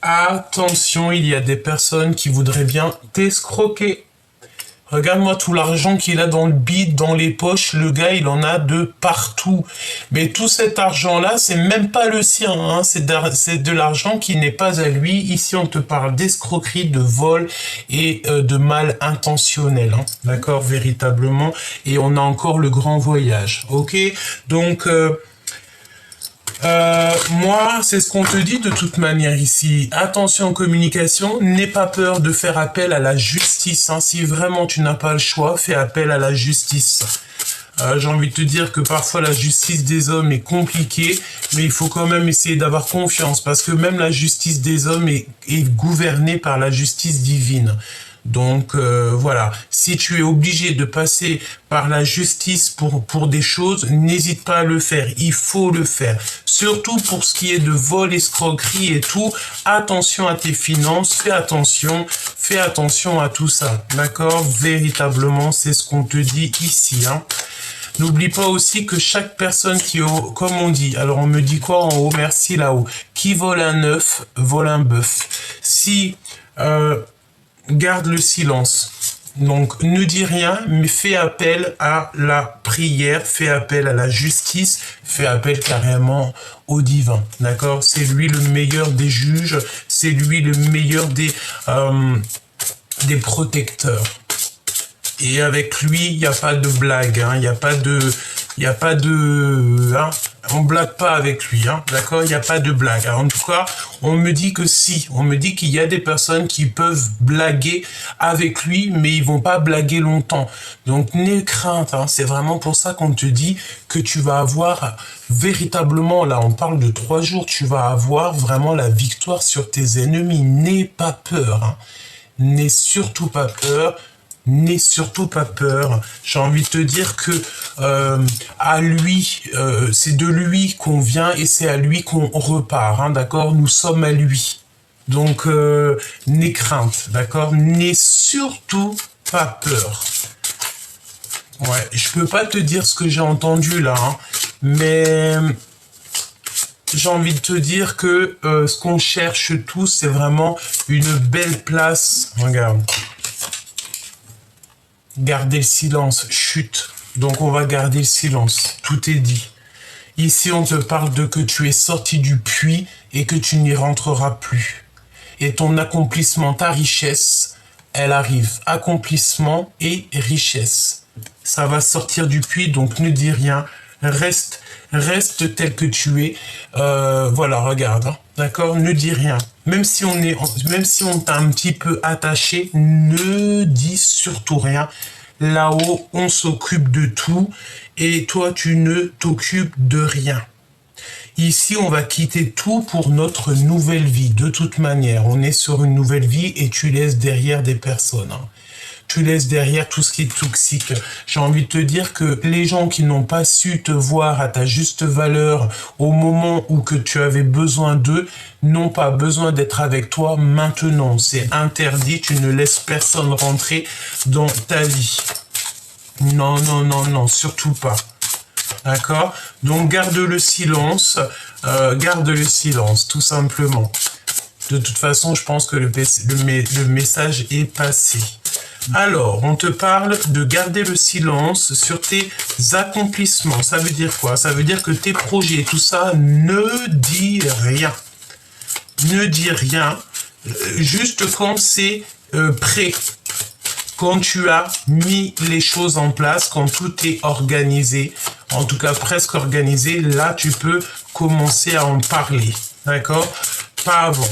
Attention, il y a des personnes qui voudraient bien t'escroquer. Regarde-moi tout l'argent qu'il a dans le bide, dans les poches. Le gars, il en a de partout. Mais tout cet argent-là, c'est même pas le sien. Hein. C'est de l'argent qui n'est pas à lui. Ici, on te parle d'escroquerie, de vol et de mal intentionnel. Hein. D'accord, véritablement. Et on a encore le grand voyage. Ok, donc... moi, c'est ce qu'on te dit de toute manière ici. Attention aux communications, n'aie pas peur de faire appel à la justice. Hein. Si vraiment tu n'as pas le choix, fais appel à la justice. J'ai envie de te dire que parfois la justice des hommes est compliquée, mais il faut quand même essayer d'avoir confiance, parce que même la justice des hommes est gouvernée par la justice divine. Donc voilà, si tu es obligé de passer par la justice pour des choses, n'hésite pas à le faire, il faut le faire. Surtout pour ce qui est de vol, escroquerie et tout, attention à tes finances, fais attention à tout ça, d'accord? Véritablement, c'est ce qu'on te dit ici, hein. N'oublie pas aussi que chaque personne qui, comme on dit, alors on me dit quoi en haut, merci là-haut, qui vole un œuf, vole un bœuf. Si... garde le silence. Donc, ne dis rien, mais fais appel à la prière, fais appel à la justice, fais appel carrément au divin. D'accord? C'est lui le meilleur des juges, c'est lui le meilleur des protecteurs. Et avec lui, il n'y a pas de blague, hein, il n'y a pas de, hein, on blague pas avec lui, hein, d'accord, il n'y a pas de blague. Alors, en tout cas, on me dit que si, on me dit qu'il y a des personnes qui peuvent blaguer avec lui, mais ils vont pas blaguer longtemps. Donc, n'aie crainte, hein, c'est vraiment pour ça qu'on te dit que tu vas avoir véritablement, là, on parle de 3 jours, tu vas avoir vraiment la victoire sur tes ennemis. N'aie pas peur, hein, n'aie surtout pas peur. N'aie surtout pas peur. J'ai envie de te dire que à lui, c'est de lui qu'on vient et c'est à lui qu'on repart. Hein, d'accord? Nous sommes à lui. Donc, n'aie crainte. D'accord? N'aie surtout pas peur. Ouais, je peux pas te dire ce que j'ai entendu là, hein, mais j'ai envie de te dire que ce qu'on cherche tous, c'est vraiment une belle place. Regarde. Garder le silence, chut. Donc on va garder le silence, tout est dit. Ici on te parle de que tu es sorti du puits et que tu n'y rentreras plus. Et ton accomplissement, ta richesse, elle arrive. Accomplissement et richesse. Ça va sortir du puits, donc ne dis rien. Reste tel que tu es. Voilà, regarde, hein, d'accord? Ne dis rien. Même si on t'a un petit peu attaché, ne dis surtout rien. Là-haut, on s'occupe de tout et toi, tu ne t'occupes de rien. Ici, on va quitter tout pour notre nouvelle vie. De toute manière, on est sur une nouvelle vie et tu laisses derrière des personnes. Hein. Tu laisses derrière tout ce qui est toxique. J'ai envie de te dire que les gens qui n'ont pas su te voir à ta juste valeur au moment où que tu avais besoin d'eux n'ont pas besoin d'être avec toi maintenant. C'est interdit, tu ne laisses personne rentrer dans ta vie. Non, non, non, non, surtout pas. D'accord? Donc garde le silence, tout simplement. De toute façon, je pense que le message est passé. Alors, on te parle de garder le silence sur tes accomplissements. Ça veut dire quoi? Ça veut dire que tes projets, tout ça, ne dis rien. Ne dis rien, juste quand c'est prêt. Quand tu as mis les choses en place, quand tout est organisé, en tout cas presque organisé, là, tu peux commencer à en parler. D'accord? Pas avant.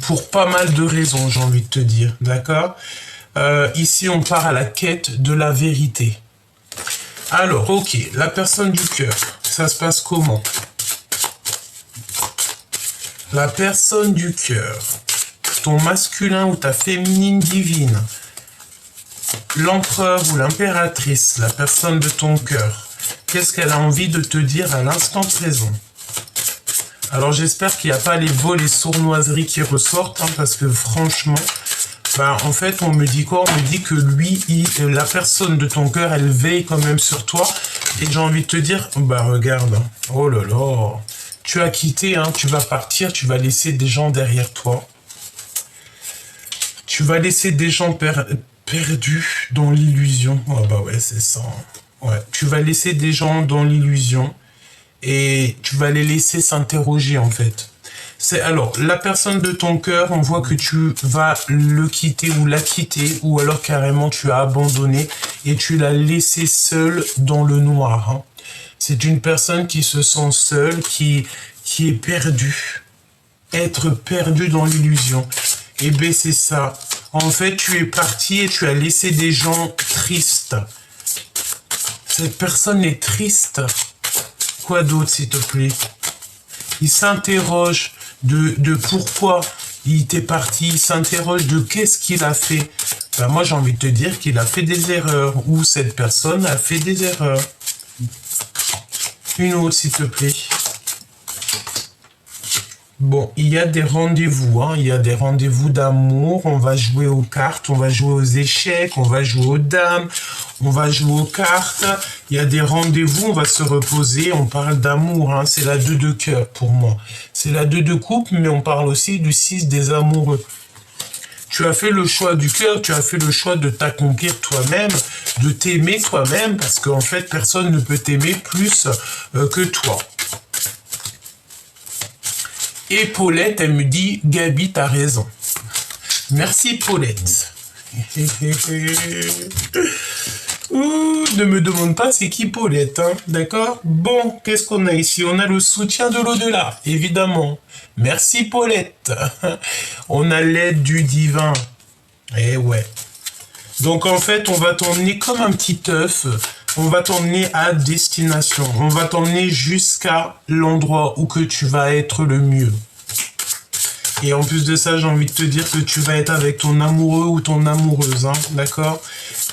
Pour pas mal de raisons, j'ai envie de te dire, d'accord? Ici, on part à la quête de la vérité. Alors, ok, la personne du cœur, ça se passe comment? La personne du cœur, ton masculin ou ta féminine divine, l'empereur ou l'impératrice, la personne de ton cœur, qu'est-ce qu'elle a envie de te dire à l'instant présent? Alors j'espère qu'il n'y a pas les vols et sournoiseries qui ressortent, hein, parce que franchement, en fait on me dit quoi? On me dit que lui, la personne de ton cœur, elle veille quand même sur toi. Et j'ai envie de te dire, regarde, hein, oh là là, tu as quitté, hein, tu vas partir, tu vas laisser des gens derrière toi. Tu vas laisser des gens perdus dans l'illusion. Oh ouais, c'est ça. Ouais, tu vas laisser des gens dans l'illusion. Et tu vas les laisser s'interroger en fait. Alors, la personne de ton cœur, on voit que tu vas le quitter ou la quitter, ou alors carrément tu as abandonné et tu l'as laissé seul dans le noir. Hein. C'est une personne qui se sent seule, qui est perdue. Être perdu dans l'illusion. Et bien c'est ça. En fait, tu es parti et tu as laissé des gens tristes. Cette personne est triste. Quoi d'autre, s'il te plaît? Il s'interroge de pourquoi il était parti, il s'interroge de qu'est-ce qu'il a fait. Moi, j'ai envie de te dire qu'il a fait des erreurs, ou cette personne a fait des erreurs. Une autre, s'il te plaît. Bon, il y a des rendez-vous, hein. Il y a des rendez-vous d'amour. On va jouer aux cartes, on va jouer aux échecs, on va jouer aux dames, on va jouer aux cartes. Il y a des rendez-vous, on va se reposer. On parle d'amour, hein. C'est la 2 de cœur pour moi. C'est la 2 de coupe, mais on parle aussi du 6 des amoureux. Tu as fait le choix du cœur, tu as fait le choix de t'accomplir toi-même, de t'aimer toi-même, parce qu'en fait, personne ne peut t'aimer plus que toi. Et Paulette, elle me dit, Gabi, t'as raison. Merci Paulette. Ouh, ne me demande pas c'est qui Paulette, hein, d'accord? Bon, qu'est-ce qu'on a ici? On a le soutien de l'au-delà, évidemment. Merci Paulette. On a l'aide du divin. Eh ouais. Donc en fait, on va t'emmener comme un petit œuf. On va t'emmener à destination. On va t'emmener jusqu'à l'endroit où que tu vas être le mieux. Et en plus de ça, j'ai envie de te dire que tu vas être avec ton amoureux ou ton amoureuse, hein, d'accord?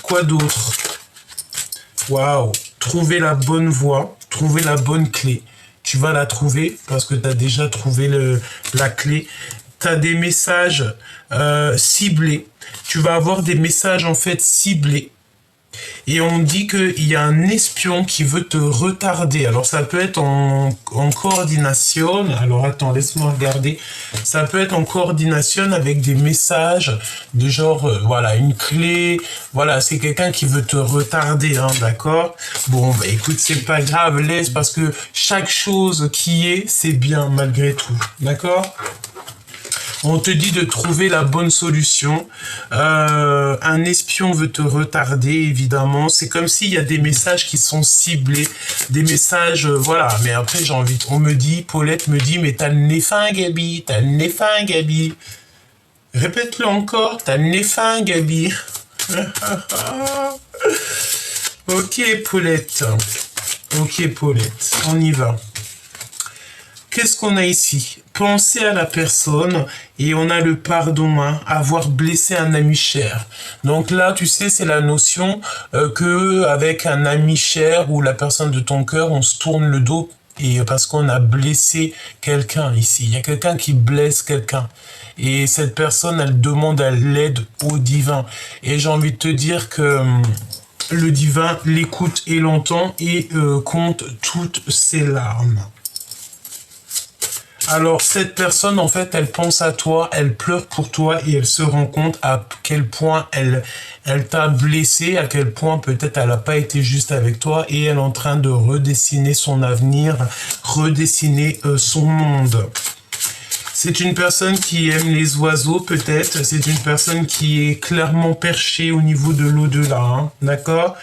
Quoi d'autre? Waouh! Trouver la bonne voie, trouver la bonne clé. Tu vas la trouver parce que tu as déjà trouvé la clé. Tu as des messages ciblés. Tu vas avoir des messages en fait ciblés. Et on dit qu'il y a un espion qui veut te retarder. Alors ça peut être en coordination. Alors attends, laisse-moi regarder. Ça peut être en coordination avec des messages de genre, voilà, une clé. Voilà, c'est quelqu'un qui veut te retarder, hein, d'accord? Bon, bah écoute, c'est pas grave, laisse, parce que chaque chose qui est, c'est bien malgré tout. D'accord? On te dit de trouver la bonne solution. Un espion veut te retarder, évidemment. C'est comme s'il y a des messages qui sont ciblés. Des messages, voilà. Mais après, j'ai envie... On me dit, Paulette me dit, mais t'as le nez fin, Gabi. T'as le nez fin, Gabi. Répète-le encore. T'as le nez fin, Gabi. Ok, Paulette. Ok, Paulette. On y va. Qu'est-ce qu'on a ici? Penser à la personne et on a le pardon, hein, avoir blessé un ami cher. Donc là, tu sais, c'est la notion que avec un ami cher ou la personne de ton cœur, on se tourne le dos et parce qu'on a blessé quelqu'un ici. Il y a quelqu'un qui blesse quelqu'un. Et cette personne, elle demande à l'aide au divin. Et j'ai envie de te dire que le divin l'écoute et l'entend et compte toutes ses larmes. Alors, cette personne, en fait, elle pense à toi, elle pleure pour toi et elle se rend compte à quel point elle t'a blessé, à quel point peut-être elle n'a pas été juste avec toi et elle est en train de redessiner son avenir, redessiner son monde. C'est une personne qui aime les oiseaux, peut-être. C'est une personne qui est clairement perchée au niveau de l'au-delà, hein, d'accord ?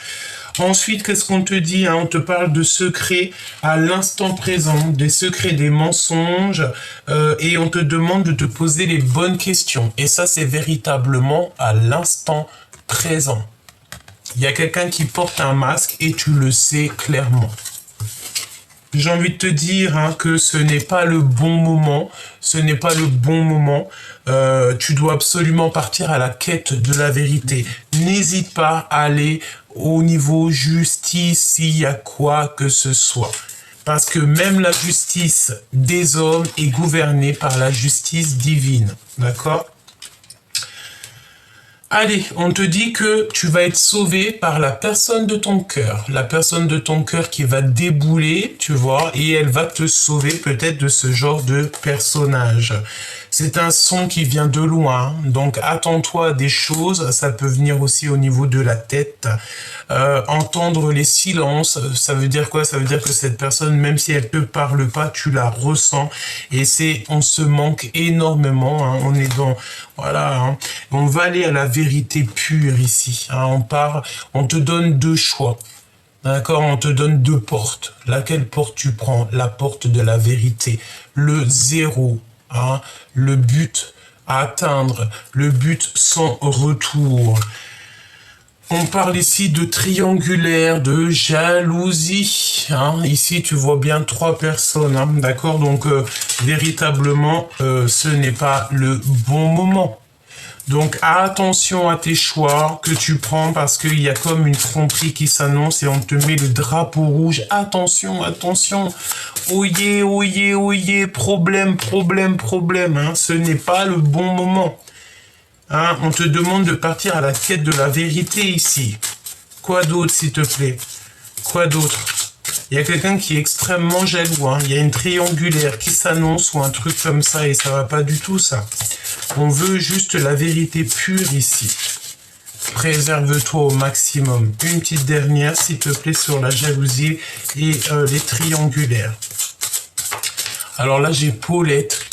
Ensuite, qu'est-ce qu'on te dit, hein? On te parle de secrets à l'instant présent, des secrets, des mensonges, et on te demande de te poser les bonnes questions. Et ça, c'est véritablement à l'instant présent. Il y a quelqu'un qui porte un masque et tu le sais clairement. J'ai envie de te dire, hein, que ce n'est pas le bon moment. Ce n'est pas le bon moment. Tu dois absolument partir à la quête de la vérité. N'hésite pas à aller au niveau justice s'il y a quoi que ce soit. Parce que même la justice des hommes est gouvernée par la justice divine. D'accord ? Allez, on te dit que tu vas être sauvé par la personne de ton cœur. La personne de ton cœur qui va débouler, tu vois, et elle va te sauver peut-être de ce genre de personnage. C'est un son qui vient de loin, donc attends-toi à des choses, ça peut venir aussi au niveau de la tête. Entendre les silences, ça veut dire quoi? Ça veut dire que cette personne, même si elle te parle pas, tu la ressens. Et on se manque énormément, hein, on est dans, voilà, hein, on va aller à la vérité pure ici. Hein, on te donne deux choix. D'accord, on te donne deux portes. Laquelle porte tu prends? La porte de la vérité. Le zéro. Hein, le but à atteindre, le but sans retour. On parle ici de triangulaire, de jalousie. Hein. Ici, tu vois bien trois personnes. Hein, d'accord, donc véritablement, ce n'est pas le bon moment. Donc attention à tes choix que tu prends parce qu'il y a comme une tromperie qui s'annonce et on te met le drapeau rouge. Attention, attention. Oyez, oyez, oyez. Problème, problème, problème. Hein. Ce n'est pas le bon moment. Hein. On te demande de partir à la quête de la vérité ici. Quoi d'autre, s'il te plaît? Quoi d'autre? Il y a quelqu'un qui est extrêmement jaloux. Hein. Il y a une triangulaire qui s'annonce ou un truc comme ça et ça va pas du tout, ça. On veut juste la vérité pure ici. Préserve-toi au maximum. Une petite dernière, s'il te plaît, sur la jalousie et les triangulaires. Alors là, j'ai Paulette,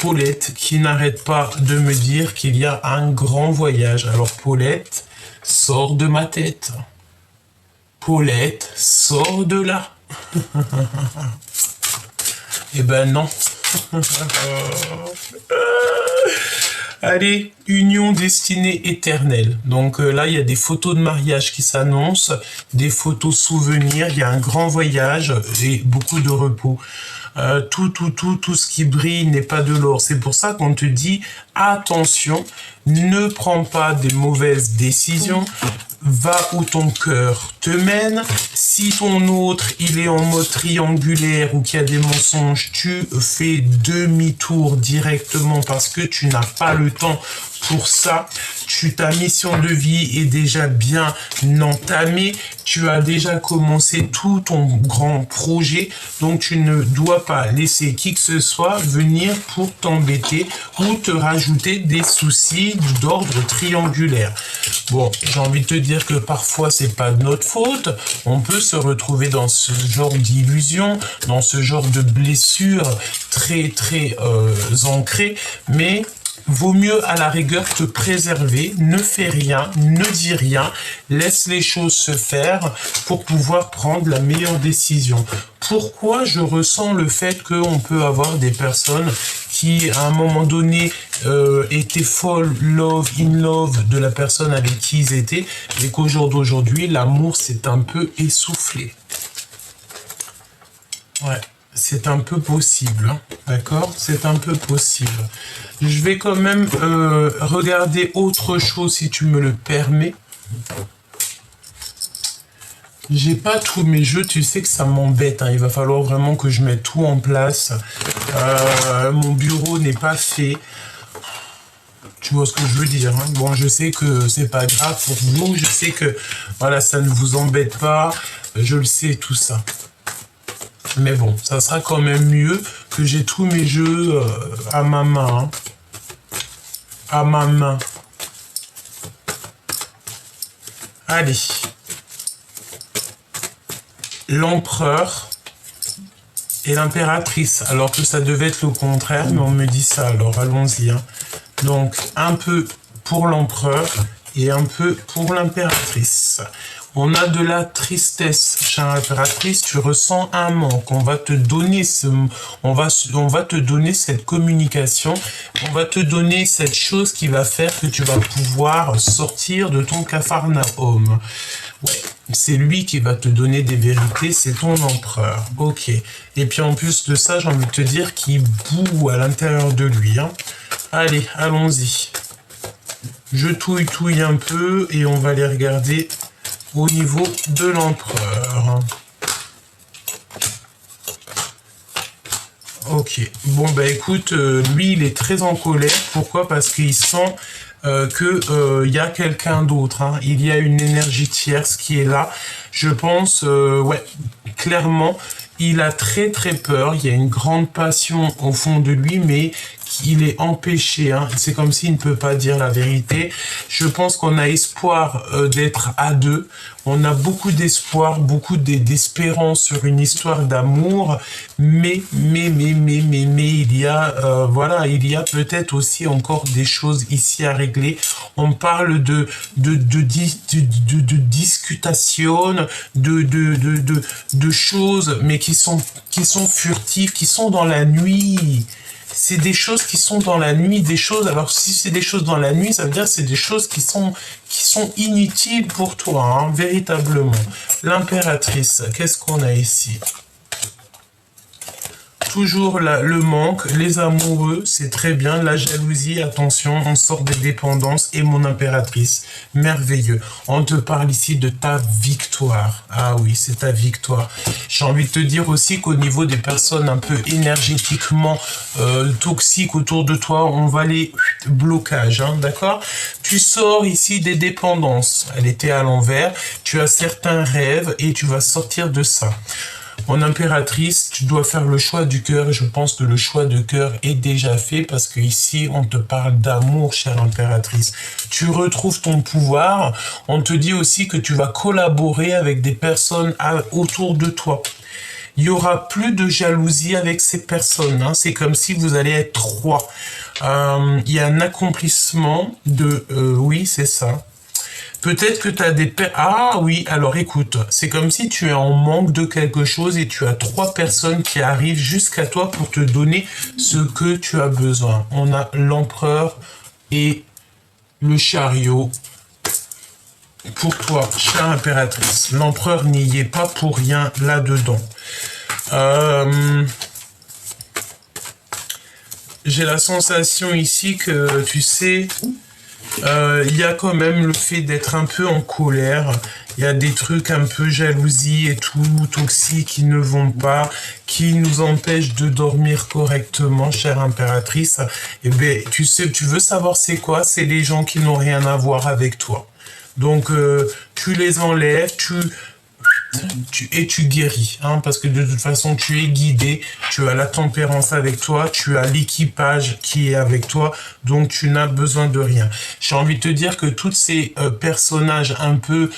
qui n'arrête pas de me dire qu'il y a un grand voyage. Alors Paulette, sors de ma tête. Paulette, sors de là. Eh ben non. Allez, union destinée éternelle. Donc là, il y a des photos de mariage qui s'annoncent, des photos souvenirs, il y a un grand voyage et beaucoup de repos. Tout ce qui brille n'est pas de l'or. C'est pour ça qu'on te dit, attention, ne prends pas des mauvaises décisions. Va où ton cœur te mène. Si ton autre, il est en mode triangulaire ou qu'il y a des mensonges, tu fais demi-tour directement parce que tu n'as pas le temps pour ça. Ta mission de vie est déjà bien entamée. Tu as déjà commencé tout ton grand projet. Donc, tu ne dois pas laisser qui que ce soit venir pour t'embêter ou te rajouter des soucis d'ordre triangulaire. Bon, j'ai envie de te dire que parfois, c'est pas de notre faute. On peut se retrouver dans ce genre d'illusion, dans ce genre de blessure très ancrée, mais vaut mieux à la rigueur te préserver, ne fais rien, ne dis rien, laisse les choses se faire pour pouvoir prendre la meilleure décision. Pourquoi je ressens le fait qu'on peut avoir des personnes qui, à un moment donné, étaient folles, in love de la personne avec qui ils étaient, et qu'au jour d'aujourd'hui, l'amour s'est un peu essoufflé. Ouais. C'est un peu possible, hein, d'accord? C'est un peu possible. Je vais quand même regarder autre chose si tu me le permets. J'ai pas tous mes jeux, tu sais que ça m'embête, hein. Il va falloir vraiment que je mette tout en place. Mon bureau n'est pas fait. Tu vois ce que je veux dire, hein? Bon, je sais que c'est pas grave pour vous. Je sais que voilà, ça ne vous embête pas. Je le sais, tout ça. Mais bon, ça sera quand même mieux que j'ai tous mes jeux à ma main. Hein. À ma main. Allez. L'empereur et l'impératrice. Alors que ça devait être le contraire, mais on me dit ça. Alors allons-y. Hein. Donc, un peu pour l'empereur et un peu pour l'impératrice. On a de la tristesse, chère impératrice, tu ressens un manque. On va te donner on va te donner cette communication, on va te donner cette chose qui va faire que tu vas pouvoir sortir de ton capharnaüm. Ouais, c'est lui qui va te donner des vérités, c'est ton empereur. Ok. Et puis en plus de ça, j'ai envie de te dire qu'il boue à l'intérieur de lui. Hein. Allez, allons-y. Je touille un peu et on va les regarder au niveau de l'empereur. Ok. Bon, bah écoute, lui, il est très en colère. Pourquoi? Parce qu'il sent que y a quelqu'un d'autre. Hein. Il y a une énergie tierce qui est là. Je pense, ouais, clairement, il a très peur. Il y a une grande passion au fond de lui, mais il est empêché. Hein. C'est comme s'il ne peut pas dire la vérité. Je pense qu'on a espoir d'être à deux. On a beaucoup d'espoir, beaucoup d'espérance sur une histoire d'amour, mais il y a, voilà, il y a peut-être aussi encore des choses ici à régler. On parle de discutation, de choses, mais qui sont furtives, qui sont dans la nuit. C'est des choses qui sont dans la nuit, des choses. Alors si c'est des choses dans la nuit, ça veut dire que c'est des choses qui sont inutiles pour toi, hein, véritablement. L'impératrice, qu'est-ce qu'on a ici? Toujours le manque, les amoureux, c'est très bien. La jalousie, attention, on sort des dépendances. Et mon impératrice, merveilleux. On te parle ici de ta victoire. Ah oui, c'est ta victoire. J'ai envie de te dire aussi qu'au niveau des personnes un peu énergétiquement toxiques autour de toi, on va les blocages, hein, d'accord? Tu sors ici des dépendances. Elle était à l'envers. Tu as certains rêves et tu vas sortir de ça. Mon impératrice, tu dois faire le choix du cœur et je pense que le choix de cœur est déjà fait parce que ici on te parle d'amour, chère impératrice. Tu retrouves ton pouvoir. On te dit aussi que tu vas collaborer avec des personnes autour de toi. Il y aura plus de jalousie avec ces personnes. Hein. C'est comme si vous allez être trois. Il y a un accomplissement de... oui, c'est ça. Peut-être que tu as des... Ah oui, alors écoute, c'est comme si tu es en manque de quelque chose et tu as trois personnes qui arrivent jusqu'à toi pour te donner ce que tu as besoin. On a l'empereur et le chariot. Pour toi, chère impératrice, l'empereur n'y est pas pour rien j'ai la sensation ici que, tu sais, il y a quand même le fait d'être un peu en colère. Il y a des trucs un peu jalousie et tout, toxiques qui ne vont pas, qui nous empêchent de dormir correctement, chère impératrice. Eh bien, tu sais, tu veux savoir c'est quoi? C'est les gens qui n'ont rien à voir avec toi. Donc, tu les enlèves, et tu guéris, hein, parce que de toute façon, tu es guidé, tu as la tempérance avec toi, tu as l'équipage qui est avec toi, donc tu n'as besoin de rien. J'ai envie de te dire que tous ces personnages un peu,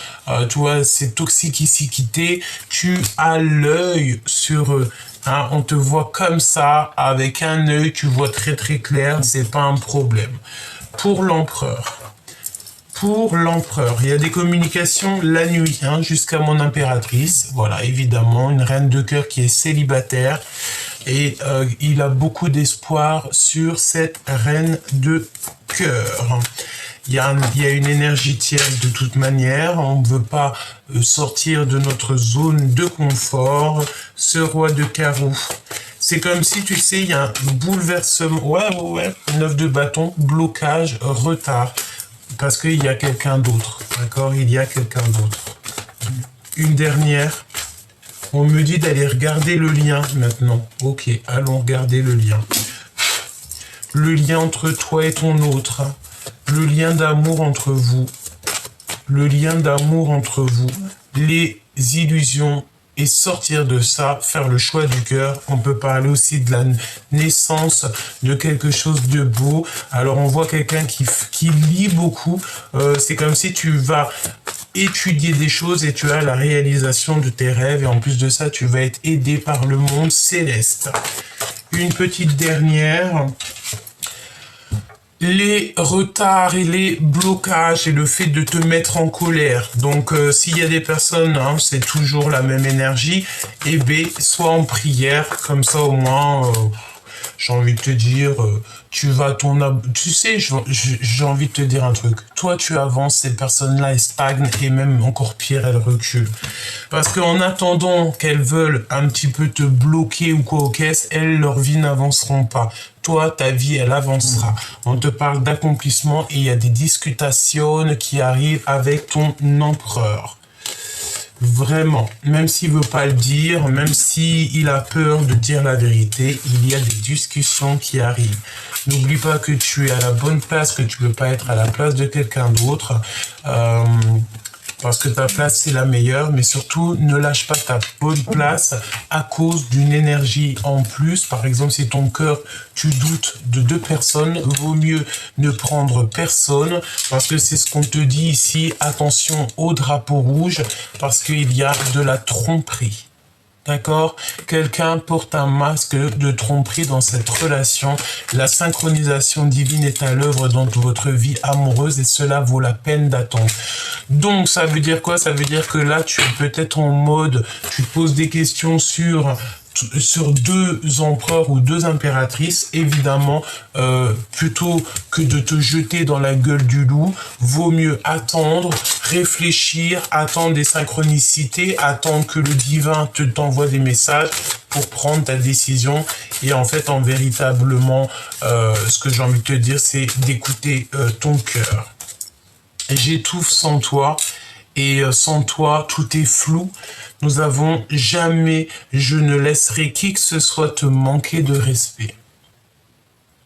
tu vois, ces toxicités, tu as l'œil sur eux. Hein, on te voit comme ça, avec un œil, tu vois très très clair, c'est pas un problème. Pour l'empereur. Pour l'empereur, il y a des communications la nuit, hein, jusqu'à mon impératrice. Voilà, évidemment, une reine de cœur qui est célibataire. Et il a beaucoup d'espoir sur cette reine de cœur. Il y a une énergie tierce de toute manière. On ne veut pas sortir de notre zone de confort. Ce roi de carreau. C'est comme si, tu sais, il y a un bouleversement. Ouais. 9 de bâton, blocage, retard. Parce qu'il y a quelqu'un d'autre, d'accord? Il y a quelqu'un d'autre. Une dernière. On me dit d'aller regarder le lien maintenant. Ok, allons regarder le lien. Le lien entre toi et ton autre. Le lien d'amour entre vous. Le lien d'amour entre vous. Les illusions. Et sortir de ça, faire le choix du cœur. On peut parler aussi de la naissance de quelque chose de beau. Alors on voit quelqu'un qui lit beaucoup. C'est comme si tu vas étudier des choses et tu as la réalisation de tes rêves. Et en plus de ça, tu vas être aidé par le monde céleste. Une petite dernière. Les retards et les blocages et le fait de te mettre en colère. Donc, s'il y a des personnes, hein, c'est toujours la même énergie, et B, sois en prière, comme ça au moins, j'ai envie de te dire, tu vas tu sais, j'ai envie de te dire un truc. Toi, tu avances, ces personnes-là, elles stagnent et même encore pire, elles reculent. Parce qu'en attendant qu'elles veulent un petit peu te bloquer ou quoi aux caisses, elles, leur vie n'avanceront pas. Toi, ta vie, elle avancera. On te parle d'accomplissement et il y a des discutations qui arrivent avec ton empereur. Vraiment, même s'il veut pas le dire, même s'il a peur de dire la vérité, il y a des discussions qui arrivent. N'oublie pas que tu es à la bonne place, que tu ne peux pas être à la place de quelqu'un d'autre. Parce que ta place, c'est la meilleure, mais surtout, ne lâche pas ta bonne place à cause d'une énergie en plus. Par exemple, si ton cœur, tu doutes de 2 personnes, vaut mieux ne prendre personne, parce que c'est ce qu'on te dit ici. Attention au drapeau rouge, parce qu'il y a de la tromperie. D'accord? Quelqu'un porte un masque de tromperie dans cette relation. La synchronisation divine est à l'œuvre dans votre vie amoureuse et cela vaut la peine d'attendre. Donc, ça veut dire quoi? Ça veut dire que là, tu es peut-être en mode, tu te poses des questions sur 2 empereurs ou 2 impératrices. Évidemment, plutôt que de te jeter dans la gueule du loup, vaut mieux attendre, réfléchir, attendre des synchronicités, attendre que le divin t'envoie des messages pour prendre ta décision. Et en fait, véritablement, ce que j'ai envie de te dire, c'est d'écouter ton cœur. J'étouffe sans toi. Et sans toi, tout est flou. Nous avons jamais, je ne laisserai qui que ce soit te manquer de respect.